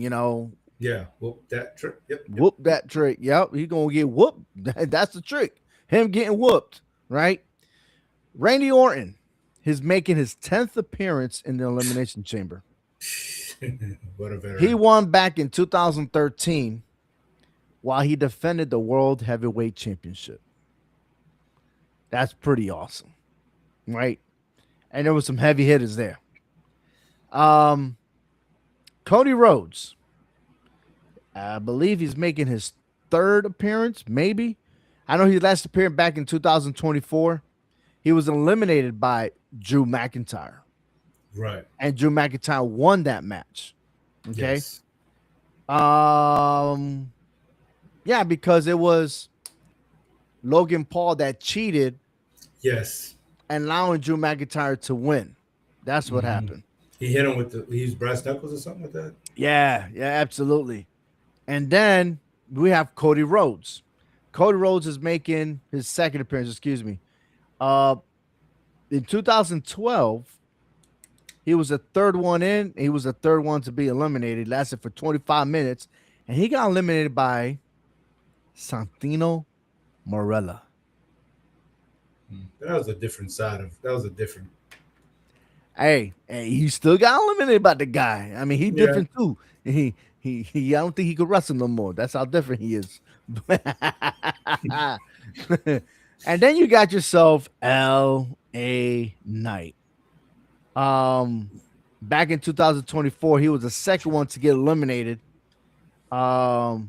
Yeah. Well, that trick. Yep. whoop that trick. Yep, he's gonna get whooped. That's the trick. Him getting whooped, right? Randy Orton is making his 10th appearance in the Elimination Chamber. What a veteran. He won back in 2013 while he defended the World Heavyweight Championship. That's pretty awesome, right? And there was some heavy hitters there. Cody Rhodes, I believe he's making his 3rd appearance, maybe. I know he last appeared back in 2024. He was eliminated by Drew McIntyre. Right. And Drew McIntyre won that match. Okay. Yes. Yeah, because it was Logan Paul that cheated Yes. and allowing Drew McIntyre to win. That's what Hmm. happened. He hit him with he used brass knuckles or something like that. Yeah, yeah, absolutely. And then we have Cody Rhodes. Cody Rhodes is making his second appearance, excuse me. Uh in 2012, he was the third one in. He was the third one to be eliminated. Lasted for 25 minutes, and he got eliminated by Santino Morella. That was a different side of. That was a different. Hey, he still got eliminated by the guy. I mean, he Yeah. different too. He I don't think he could wrestle no more. That's how different he is. And then you got yourself L.A. Knight. Um, Back in 2024, he was the second one to get eliminated. Matter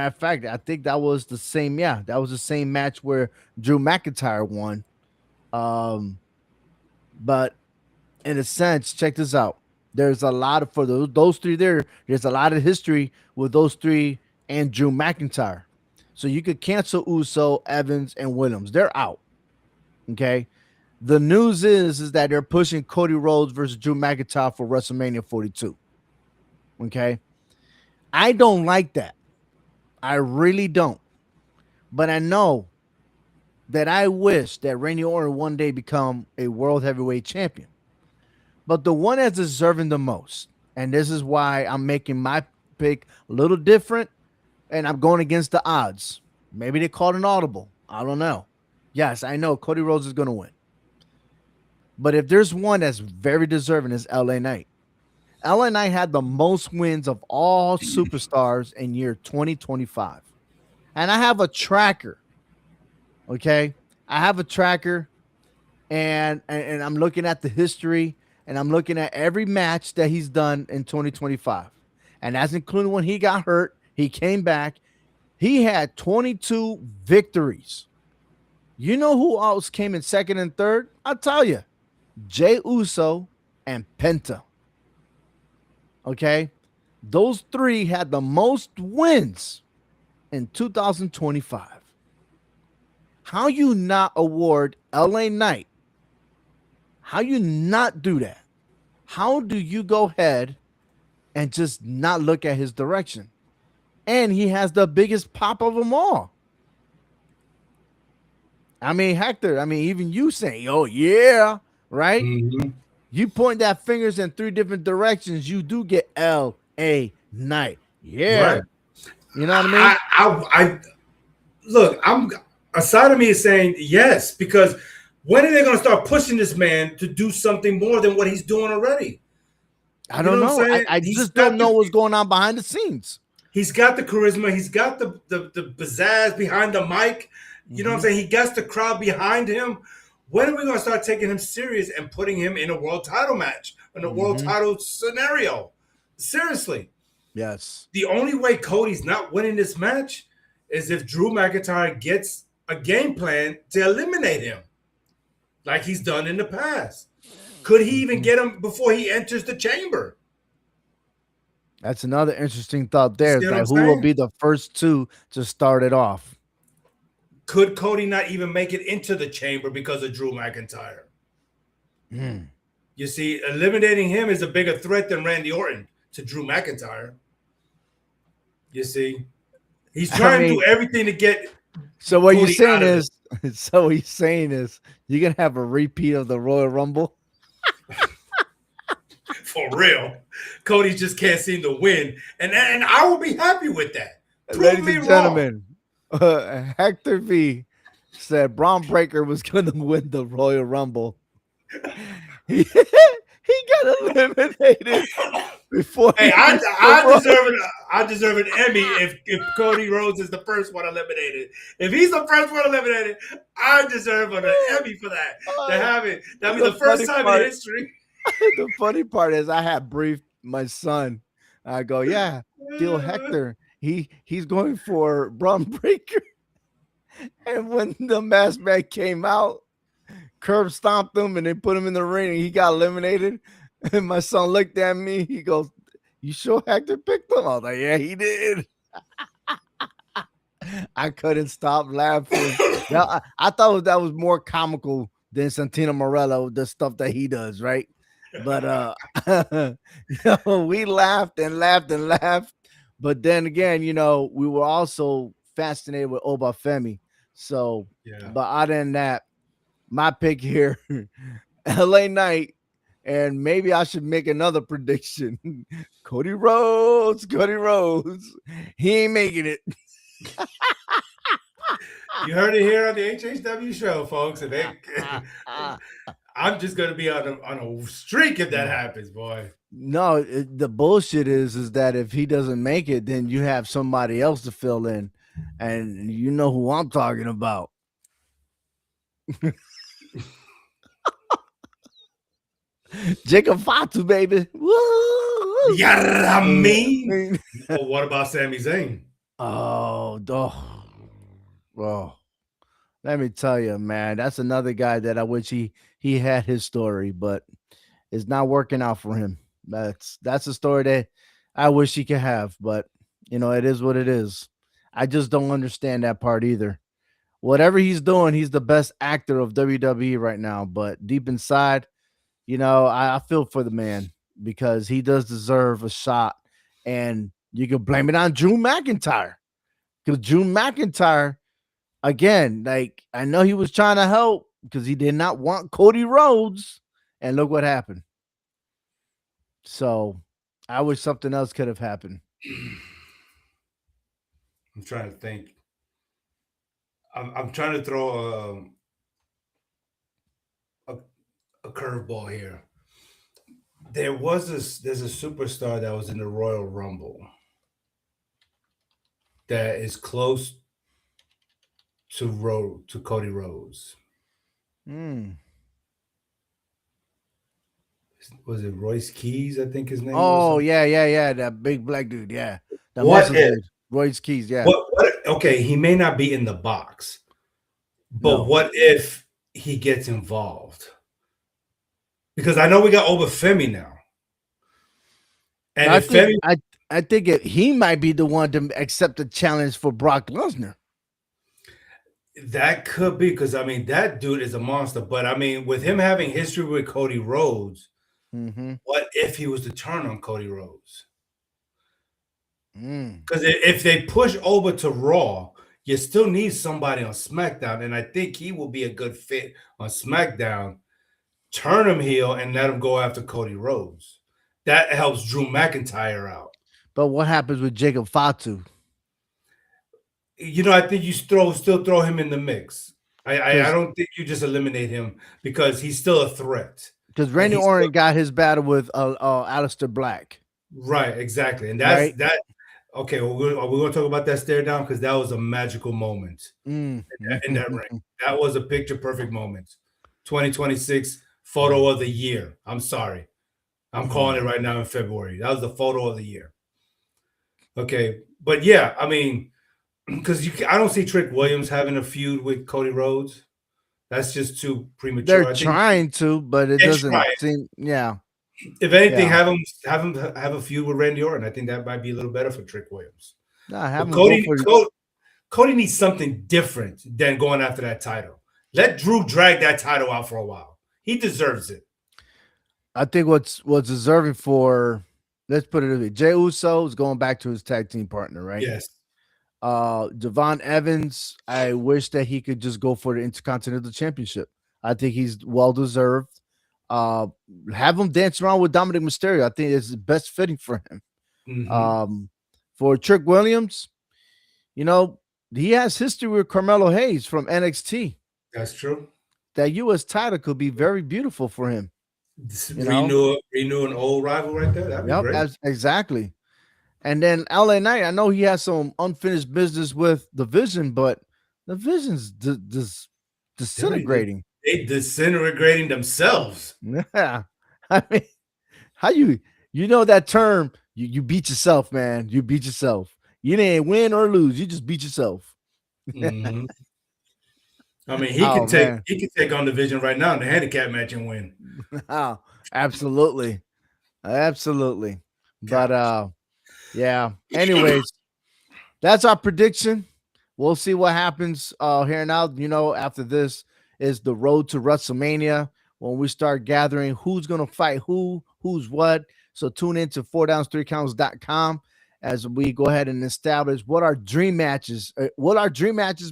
of fact, I think that was the same. Yeah, that was the same match where Drew McIntyre won. Um, but in a sense, check this out. There's a lot of for those three there. There's a lot of history with those three and Drew McIntyre. So you could cancel Uso, Evans, and Williams. They're out. Okay. The news is that they're pushing Cody Rhodes versus Drew McIntyre for WrestleMania 42. Okay. I don't like that. I really don't. But I know that I wish that Randy Orton one day become a world heavyweight champion. But the one that's deserving the most, and this is why I'm making my pick a little different, and I'm going against the odds. Maybe they called an audible. I don't know. Yes, I know Cody Rhodes is going to win. But if there's one that's very deserving, is LA Knight. LA Knight had the most wins of all superstars in year 2025. And I have a tracker. Okay. I have a tracker, and I'm looking at the history, and I'm looking at every match that he's done in 2025. And that's including when he got hurt. He came back. He had 22 victories. You know who else came in second and third? I'll tell you. Jay Uso and Penta. Okay. Those three had the most wins in 2025. How you not award LA Knight? How you not do that? How do you go ahead and just not look at his direction? And he has the biggest pop of them all. I mean, Hector, I mean, even you saying, oh, yeah, right? Hmm. You point that fingers in three different directions, you do get L.A. Knight. Yeah. Right. You know what I mean? I look. I'm a side of me is saying yes because when are they going to start pushing this man to do something more than what he's doing already? I You know don't what I'm know. saying? I just don't know what's going on behind the scenes. He's got the charisma. He's got the pizzazz behind the mic. You know what I'm Mm-hmm. saying? He gets the crowd behind him. When are we going to start taking him serious and putting him in a world title match, in a world Mm-hmm. title scenario? Seriously. Yes. The only way Cody's not winning this match is if Drew McIntyre gets a game plan to eliminate him, like he's done in the past. Could he even Mm-hmm. get him before he enters the chamber? That's another interesting thought You there. see Is what I'm like who will saying? be the first two to start it off? Could Cody not even make it into the chamber because of Drew McIntyre? Mm. You see, eliminating him is a bigger threat than Randy Orton to Drew McIntyre. You see, he's I trying to do mean, everything to get so what you're Cody saying out of it. is, so what you're saying is, you're gonna have a repeat of the Royal Rumble. For real. Cody just can't seem to win. And I will be happy with that. Prove Ladies me and wrong. gentlemen, Hector V said Braun Breaker was going to win the Royal Rumble. He, he got eliminated before Hey, he I, reached the I Royal. deserve it. I deserve an Emmy if Cody Rhodes is the first one eliminated. If he's the first one eliminated, I deserve an Emmy for that. To Uh, have it, that'll be the the first funny time in part, history. the funny part is, I had briefed my son. I go, yeah, deal Hector. He's going for Braun Breaker, and when the masked man came out, curb stomped him and they put him in the ring and he got eliminated. And my son looked at me. He goes, "You sure Hector picked him?" I was like, "Yeah, he did." I couldn't stop laughing. Now, I thought that was more comical than Santino Morello, the stuff that he does, right? But we laughed and laughed and laughed. But then again, we were also fascinated with Obafemi. So, Yeah. but other than that, my pick here, LA Knight, and maybe I should make another prediction. Cody Rhodes, he ain't making it. You heard it here on the HHW show, folks. And I'm just gonna be on a streak if that happens, boy. No, the bullshit is that if he doesn't make it, then you have somebody else to fill in, and you know who I'm talking about. Jacob Fatu, baby. Woo! Yeah, I mean, Mm. well, what about Sami Zayn? Well, let me tell you, man, that's another guy that I wish he had his story, but it's not working out for him. That's a story that I wish he could have, but it is what it is. I just don't understand that part either. Whatever he's doing, he's the best actor of WWE right now. But deep inside, I feel for the man because he does deserve a shot. And you can blame it on Drew McIntyre because Drew McIntyre, again, like I know he was trying to help because he did not want Cody Rhodes. And look what happened. So I wish something else could have happened. I'm trying to think. I'm trying to throw a, a curveball here. There's a superstar that was in the Royal Rumble that is close to Cody Rhodes. Hmm. Was it Royce Keys? I think his name was. Oh, yeah. That big black dude. Yeah. That What muscle if? dude. Royce Keys. Yeah. What? Okay, he may not be in the box, but No. what if he gets involved? Because I know we got Obafemi now, and I if think Femi, I think he might be the one to accept the challenge for Brock Lesnar. that could be because I mean that dude is a monster. But I mean, with him having history with Cody Rhodes, Mm-hmm. what if he was to turn on Cody Rhodes? Mm. Because if they push over to Raw, you still need somebody on SmackDown, and I think he will be a good fit on SmackDown. Turn him heel and let him go after Cody Rhodes. That helps Drew McIntyre out. But what happens with Jacob Fatu? I think you still throw him in the mix. I Because don't think you just eliminate him because he's still a threat, and Randy he's still Orton got his battle with Aleister Black, right, exactly, and that's right? that. Okay, well, we're going to talk about that stare down because that was a magical moment Mm. in that ring. That was a picture perfect moment. 2026 photo of the year. I'm sorry. I'm calling it right now in February. That was the photo of the year. Okay. But yeah, I mean, because I don't see Trick Williams having a feud with Cody Rhodes. That's just too They're premature. I think trying to, but it they're doesn't trying. seem. Yeah, If anything, yeah. have him have a feud with Randy Orton. I think that might be a little better for Trick Williams. Nah, have But them go for. Cody needs something different than going after that title. Let Drew drag that title out for a while. He deserves it. I think what's deserving for. Let's put it this way: Jey Uso is going back to his tag team partner, right? Yes. Devon Evans, I wish that he could just go for the Intercontinental Championship. I think he's well deserved. Uh, have him dance around with Dominic Mysterio. I think it's best fitting for him. Hmm. Um, for Trick Williams, you know, he has history with Carmelo Hayes from NXT. That's true. That U.S. title could be very beautiful for him. You know, Renew an old rival right there. That'd be yep, great. that's exactly. And then LA Knight, I know he has some unfinished business with the Vision, but the Vision's They're already- disintegrating. They disintegrating themselves. Yeah. I mean, how you know that term, you beat yourself, man. You beat yourself. You didn't win or lose. You just beat yourself. Hmm. I mean, Oh man. he can take on the Vision right now in the handicap match and win. Oh, absolutely. Absolutely. But Gosh. yeah. Anyways, that's our prediction. We'll see what happens here and out. After this, is the road to WrestleMania when we start gathering who's going to fight who's what. So tune in to 4downs3counts.com as we go ahead and establish what our dream matches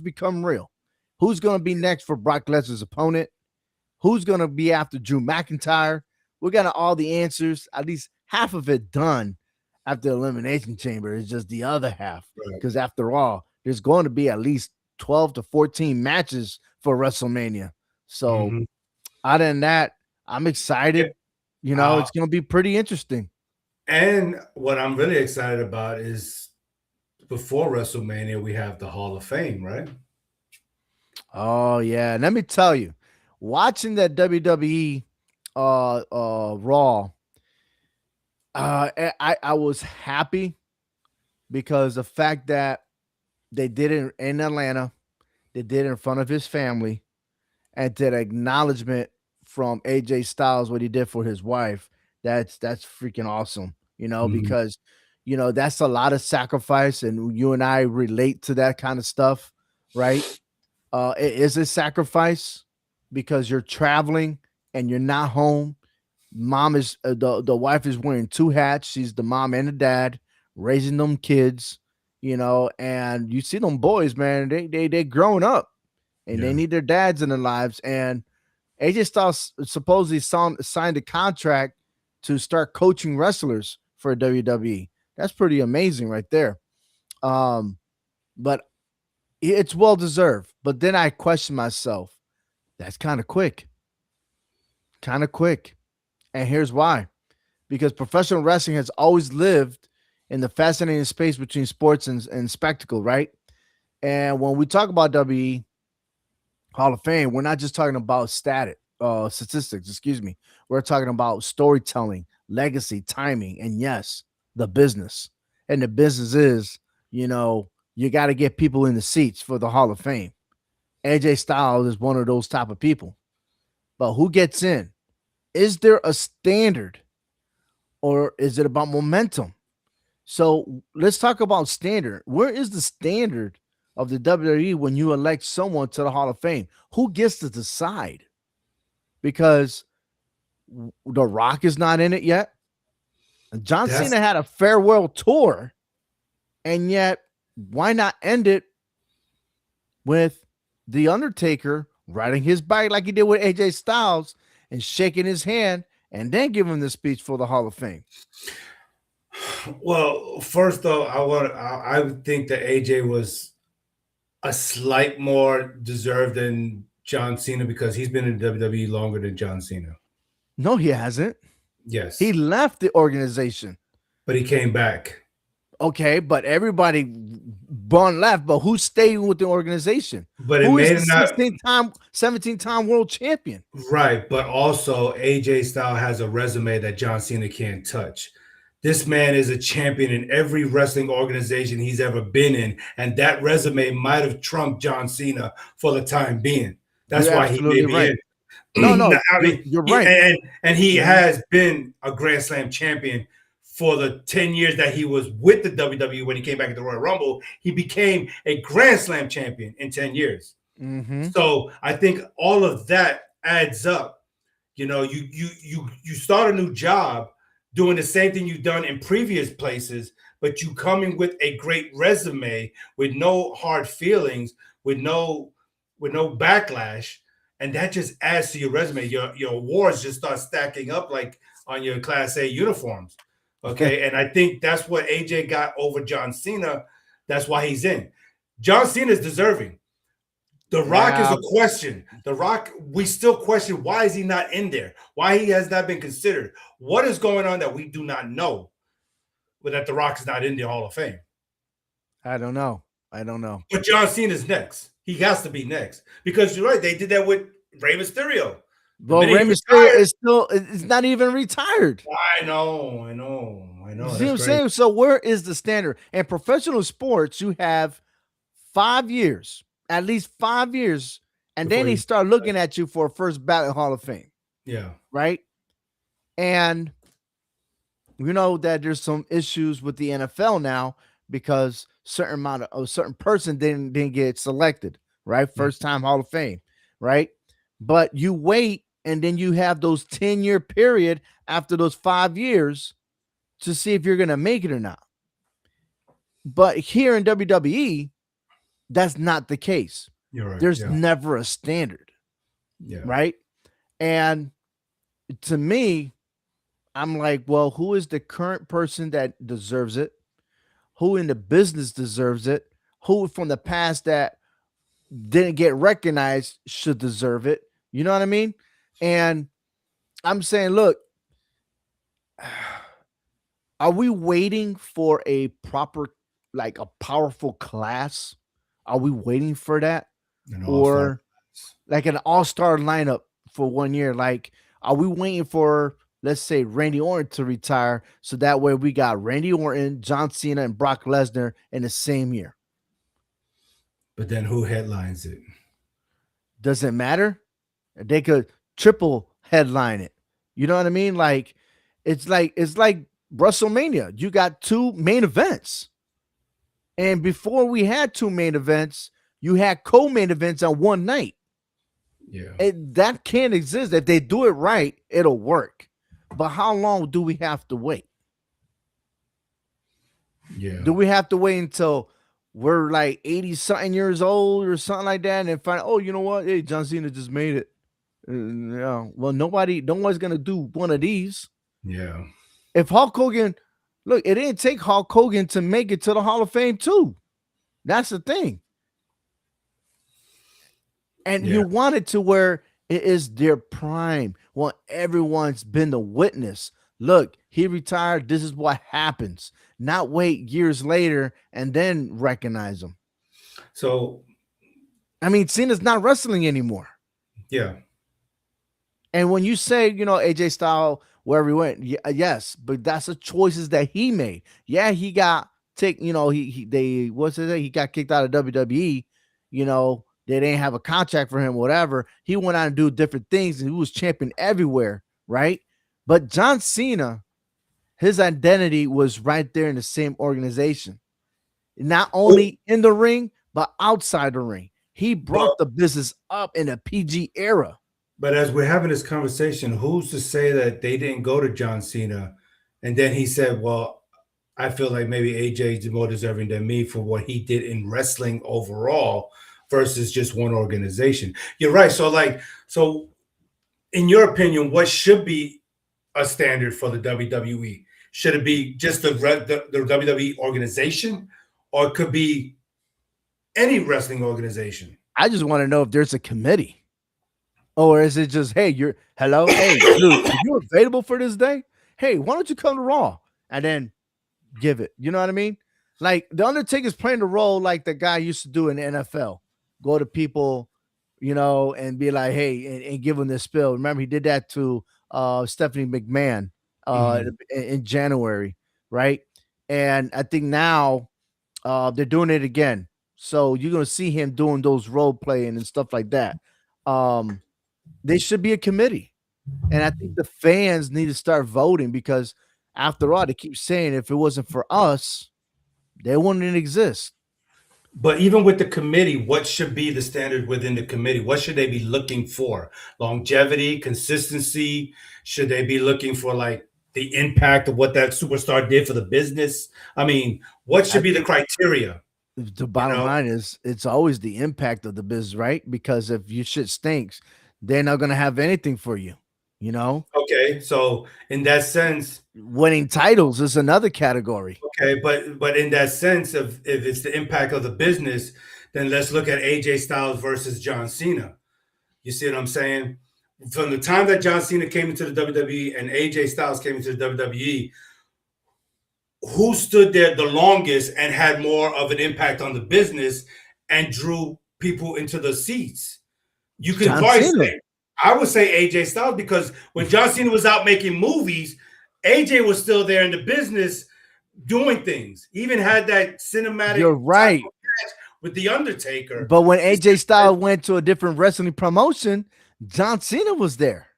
become real. Who's going to be next for Brock Lesnar's opponent? Who's going to be after Drew McIntyre? We got all the answers, at least half of it done after Elimination Chamber. It's just the other half. Right. Because after all, there's going to be at least 12 to 14 matches for WrestleMania. So, Mm-hmm. other than that, I'm excited. It's going to be pretty interesting. And what I'm really excited about is before WrestleMania, we have the Hall of Fame, right? Oh, yeah. And let me tell you, watching that WWE Raw, I was happy because the fact that they did it in Atlanta, they did it in front of his family, and did acknowledgement from AJ Styles what he did for his wife. That's freaking awesome, Mhm. because that's a lot of sacrifice, and you and I relate to that kind of stuff, right? It is a sacrifice because you're traveling and you're not home. Mom is the wife is wearing two hats. She's the mom and the dad, raising them kids, and you see them boys, man. They grown up and they Yeah. need their dads in their lives. And AJ Styles supposedly signed a contract to start coaching wrestlers for WWE. That's pretty amazing right there. But it's well deserved. But then I question myself. That's kind of quick. Kind of quick. And here's why. Because professional wrestling has always lived in the fascinating space between sports and spectacle, right? And when we talk about WWE Hall of Fame, we're not just talking about statistics, excuse me. We're talking about storytelling, legacy, timing, and yes, the business. And the business is, you got to get people in the seats for the Hall of Fame. AJ Styles is one of those type of people. But who gets in? Is there a standard or is it about momentum? So let's talk about standard. Where is the standard of the WWE when you elect someone to the Hall of Fame? Who gets to decide? Because The Rock is not in it yet. John That's Cena had a farewell tour, and yet why not end it with The Undertaker riding his bike like he did with AJ Styles and shaking his hand and then give him the speech for the Hall of Fame? well. First, though, I would think that AJ was a slight more deserved than John Cena because he's been in WWE longer than John Cena. No, he hasn't. He Yes, left the organization. but he came back. Okay, but everybody born left, but who stayed with the organization? But it Who is may the not 16-time, 17-time world champion? right. But also, AJ Styles has a resume that John Cena can't touch. This man is a champion in every wrestling organization he's ever been in, and that resume might have trumped John Cena for the time being. That's You're why he may absolutely be right. in. No, Now, no, I you're mean, you're right. he Mhm. has been a Grand Slam champion for the 10 years that he was with the WWE. When he came back at the Royal Rumble, he became a Grand Slam champion in 10 years. Mhm. So I think all of that adds up. You start a new job doing the same thing you've done in previous places, but you come in with a great resume with no hard feelings, with no backlash, and that just adds to your resume. Your awards just start stacking up like on your Class A uniforms. Okay, and I think that's what AJ got over John Cena. That's why he's in. John Cena is deserving. The Rock is Yeah, a question. The Rock, we still question why is he not in there? Why he has not been considered? What is going on that we do not know? But that The Rock is not in the Hall of Fame. I don't know. I don't know. But John Cena's next. He has to be next because you're right. They did that with Rey Mysterio. The But minute Rey he Mysterio retired, is still is not even retired. I You know. see what That's I'm crazy. saying? So where is the standard? In professional sports, you have 5 years, at least 5 years, and then Before they you, start looking at you for a first ballot Hall of Fame, yeah, right? And we know that there's some issues with the NFL now because certain amount of a certain person didn't get selected, right? mm, First time Hall of Fame, right? But you wait, and then you have those 10-year period after those 5 years to see if you're going to make it or not. But here in WWE, that's not the case. You're right. There's Yeah. never a standard, Yeah. right? And to me, I'm like, well, who is the current person that deserves it? Who in the business deserves it? Who from the past that didn't get recognized should deserve it? You know what I mean? And I'm saying, look, are we waiting for a proper, like a powerful class? Are we waiting for that? An all-star. Or like an all-star lineup for 1 year? Like, are we waiting for, let's say, Randy Orton to retire so that way we got Randy Orton, John Cena, and Brock Lesnar in the same year? But then who headlines it? Doesn't matter. They could triple headline it. You know what I mean? Like it's like WrestleMania. You got two main events. And before we had two main events, you had co-main events on one night. Yeah. That can't exist. If they do it right, it'll work. But how long do we have to wait? Yeah. Do we have to wait until we're like 80 something years old or something like that and then find, oh, you know what? Hey, John Cena just made it. Yeah. Well, no one's gonna do one of these. Yeah. If Hulk Hogan, look, it didn't take Hulk Hogan to make it to the Hall of Fame too. That's the thing. And Yeah. you want it to where it is their prime. Well, everyone's been the witness. Look, he retired. This is what happens. Not wait years later and then recognize him. So I mean, Cena's not wrestling anymore. yeah. And when you say, AJ Styles, wherever he went, yes, but that's the choices that he made. Yeah, he got he got kicked out of WWE. They didn't have a contract for him, whatever. He went out and do different things, and he was champion everywhere, right? But John Cena, his identity was right there in the same organization, not only in the ring but outside the ring. He brought the business up in a PG era. But as we're having this conversation, who's to say that they didn't go to John Cena and then he said, well, I feel like maybe AJ is more deserving than me for what he did in wrestling overall versus just one organization. You're right. So in your opinion, what should be a standard for the WWE? Should it be just the WWE organization, or it could be any wrestling organization? I just want to know if there's a committee. Or is it just, hey, hey, dude, are you available for this day? Hey, why don't you come to Raw? And then give it. You know what I mean? Like the Undertaker's playing the role like the guy used to do in the NFL. Go to people, and be like, hey, and give them this spill. Remember, he did that to Stephanie McMahon in January, right? And I think now they're doing it again. So you're gonna see him doing those role playing and stuff like that. They should be a committee. And I think the fans need to start voting because after all, they keep saying if it wasn't for us, they wouldn't exist. But even with the committee, what should be the standard within the committee? What should they be looking for? Longevity, consistency? Should they be looking for like the impact of what that superstar did for the business? I mean, what should be the criteria? The bottom line is it's always the impact of the business, right? Because if your shit stinks, they're not gonna have anything for you. Okay, so in that sense, winning titles is another category. Okay, but in that sense, if it's the impact of the business, then let's look at AJ Styles versus John Cena. You see what I'm saying? From the time that John Cena came into the WWE and AJ Styles came into the WWE, who stood there the longest and had more of an impact on the business and drew people into the seats? You could probably say, I would say AJ Styles, because when John Cena was out making movies, AJ was still there in the business doing things. Even had that cinematic You're right with The Undertaker. But when AJ Styles went to a different wrestling promotion, John Cena was there.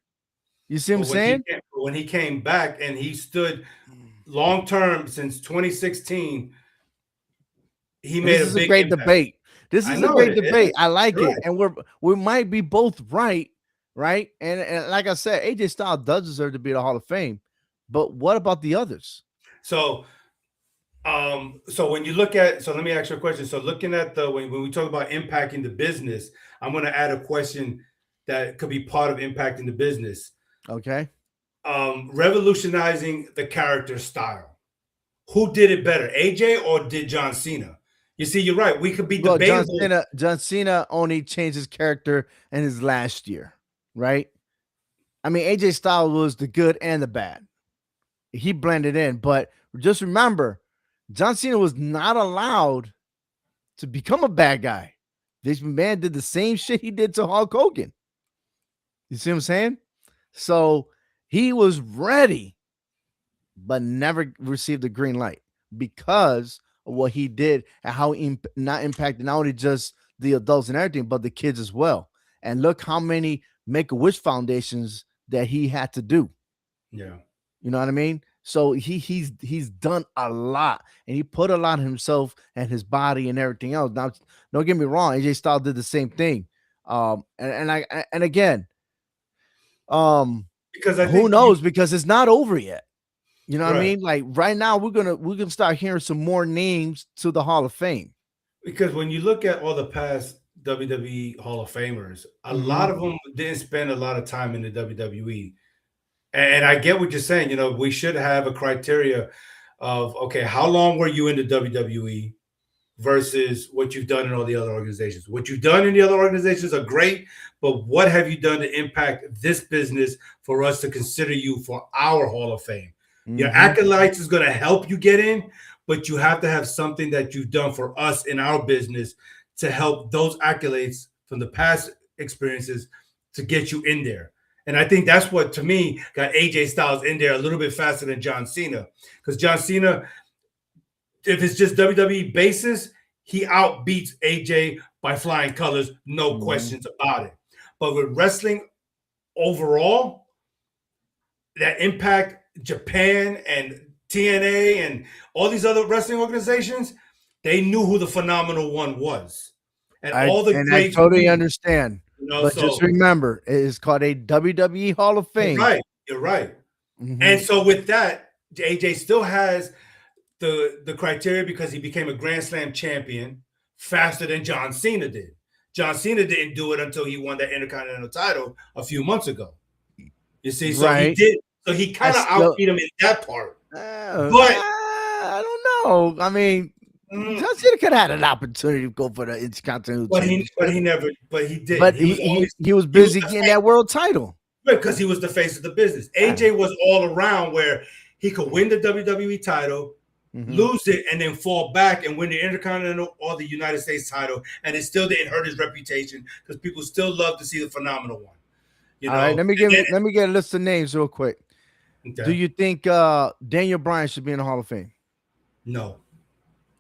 You see what I'm saying? When he came back and he stood long term since 2016, he made a big great debate. This is a great debate. I like it. And we might be both right, right? And like I said, AJ Styles does deserve to be in the Hall of Fame, but what about the others? So so when you look at, so let me ask you a question. So looking at the when we talk about impacting the business, I'm going to add a question that could be part of impacting the business. Okay. Revolutionizing the character style. Who did it better, AJ or did John Cena? You see, you're right. We could be Well, debatable John Cena only changed his character in his last year, right? I mean, AJ Styles was the good and the bad. He blended in, but just remember, John Cena was not allowed to become a bad guy. This man did the same shit he did to Hulk Hogan. You see what I'm saying? So he was ready, but never received the green light because of what he did and how he not impacted not only just the adults and everything, but the kids as well. And look how many Make a Wish foundations that he had to do. yeah. You know what I mean? So he's done a lot, and he put a lot of himself and his body and everything else. Now, don't get me wrong, AJ Styles did the same thing. And again, um, Because I who think you knows? Because it's not over yet. You know what I right. mean? Like right now, we're gonna start hearing some more names to the Hall of Fame. Because when you look at all the past WWE Hall of Famers, a Mm-hmm. lot of them didn't spend a lot of time in the WWE. And I get what you're saying. You know, we should have a criteria of okay, how long were you in the WWE versus what you've done in all the other organizations. What you've done in the other organizations are great, but what have you done to impact this business for us to consider you for our Hall of Fame? Your Mm-hmm. acolytes is going to help you get in, but you have to have something that you've done for us in our business to help those accolades from the past experiences to get you in there. And I think that's what, to me, got AJ Styles in there a little bit faster than John Cena. Because John Cena, if it's just WWE basis, he outbeats AJ by flying colors, no Mm-hmm. questions about it. But with wrestling overall, that impact Japan and TNA and all these other wrestling organizations, they knew who the phenomenal one was. And all the I great totally feud, understand, but just so remember, it is called a WWE Hall of you're Fame. right. You're right. Mm-hmm. And so with that, AJ still has the criteria because he became a Grand Slam champion faster than John Cena did. John Cena didn't do it until he won that Intercontinental title a few months ago. You see, so he Right. did. So he I kind of still, outbeat him in that part. But I don't know. I mean, mm, John Cena could have had an opportunity to go for the Intercontinental but Championship, he never. But he didn't. but He was always he was he was busy the getting face that world title. because he was the face of the business. Yeah. AJ was all around where he could win the WWE title, Mm-hmm. lose it, and then fall back and win the Intercontinental or the United States title, and it still didn't hurt his reputation because people still love to see the phenomenal one. You All right, know, and then let me get a list of names real quick. Do okay, you think Daniel Bryan should be in the Hall of Fame? no,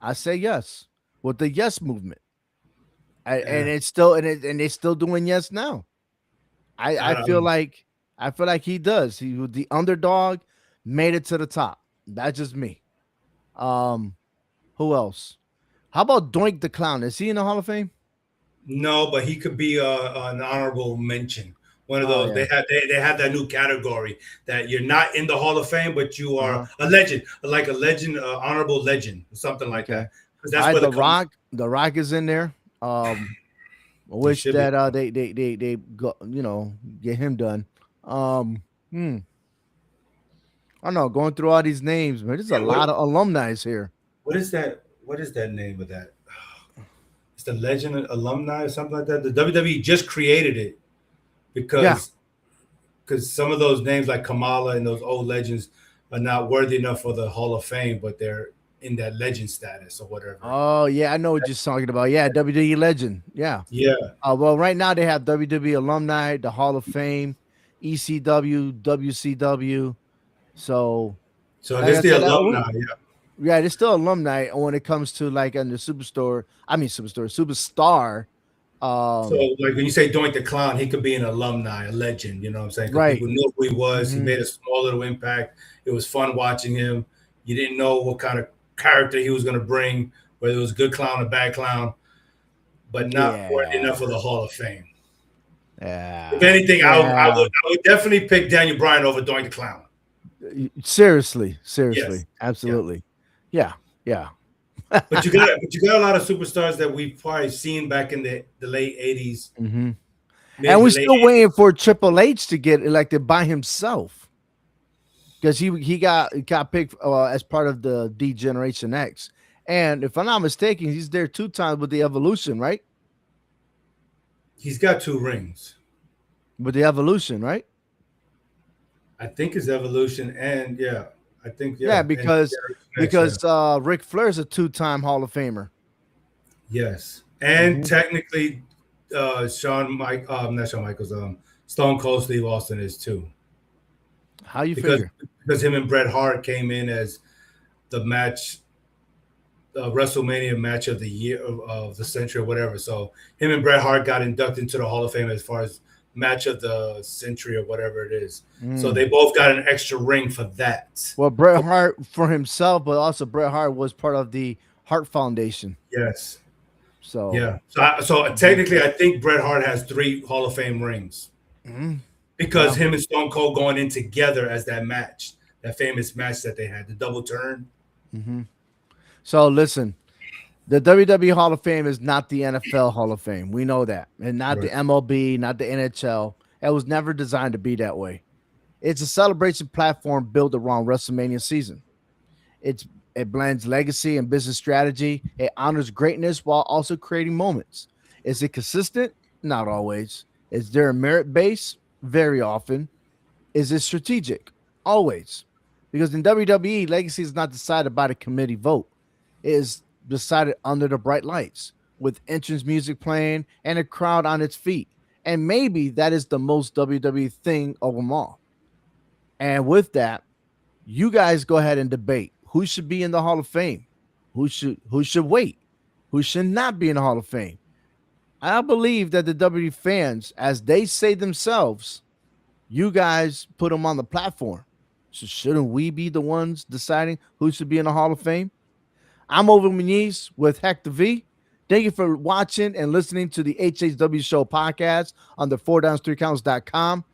I say yes with the yes movement. And eh, it's still and they're still doing yes now. I I don't feel know. like he does. He was the underdog, made it to the top. That's just me. Um, who else? How about Doink the Clown? Is he in the Hall of Fame? No, but he could be an honorable mention. One of Oh those yeah. they have that new category that you're not in the Hall of Fame, but you Uh are huh. a legend, like a legend, honorable legend, something like Okay. that. Because All that's right. where the comes. The Rock is in there. I He wish should be. that they go, get him done. Um, hmm. I don't know. Going through all these names, man. There's a Yeah. lot of alumni here. What is that? What is that name of that? It's the Legend alumni or something like that. The WWE just created it Yeah. because some of those names like Kamala and those old legends are not worthy enough for the Hall of Fame, but they're in that legend status or whatever. Oh yeah, I know what you're talking about. Yeah, WWE legend. Yeah. Yeah. Well, right now they have WWE alumni, the Hall of Fame, ECW, WCW. So, So like this I the said, alumni. Yeah. yeah, there's still alumni when it comes to like in the superstore. I mean, superstar. So Um, like when you say Doink the Clown, he could be an alumni, a legend. You know what I'm saying? Because right. people knew who he was. He Hmm. made a small little impact. It was fun watching him. You didn't know what kind of character he was going to bring, whether it was a good clown or bad clown, but not worthy enough Yeah. for the Hall of Fame. If Yeah. anything, Yeah. I would definitely pick Daniel Bryan over Doink the Clown. Seriously, Yes. seriously, Yeah. absolutely. Yeah, yeah. But you got a lot of superstars that we've probably seen back in the late 80s, Hmm. And mid we're to late still waiting 80s. for Triple H to get elected by himself because he got picked as part of the D Generation X. And if I'm not mistaken, he's there 2 times with the Evolution, right? He's got 2 rings. With the Evolution, right? I think his Evolution and yeah, I think Yeah, yeah, and because Generation X, yeah. because Ric Flair's a 2 time Hall of Famer. Yes. And Hmm. technically not Shawn Michaels, Stone Cold Steve Austin is too. How you Because figure? him and Bret Hart came in as the match WrestleMania match of the year of the century or whatever. So him and Bret Hart got inducted into the Hall of Fame as far as match of the century or whatever it is. So Mm. they both got an extra ring for that. Well, Bret For, Hart for himself, but also Bret Hart was part of the Hart Foundation. yes, So, yeah. So mhm, technically, I think Bret Hart has 3 Hall of Fame rings mhm, because well, him and Stone Cold going in together as that match, that famous match that they had, the double turn. mhm. So listen, the WWE Hall of Fame is not the NFL Hall of Fame. We know that, and not Right. the MLB, not the NHL. It was never designed to be that way. It's a celebration platform built around WrestleMania season. It's it blends legacy and business strategy. It honors greatness while also creating moments. Is it consistent? Not always. Is there a merit base? Very often. Is it strategic? Always. Because in WWE, legacy is not decided by the committee vote. It is decided under the bright lights with entrance music playing and a crowd on its feet. And maybe that is the most WWE thing of them all. And with that, you guys go ahead and debate who should be in the Hall of Fame, who should wait, who should not be in the Hall of Fame. I believe that the WWE fans, as they say themselves, you guys put them on the platform. So shouldn't we be the ones deciding who should be in the Hall of Fame? I'm Over Muniz with Hector V. Thank you for watching and listening to the HHW Show podcast on the 4downs3counts.com.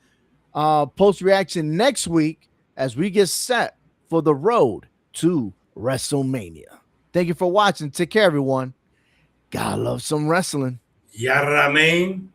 Post reaction next week as we get set for the road to WrestleMania. Thank you for watching. Take care, everyone. Gotta love some wrestling. Yaramain.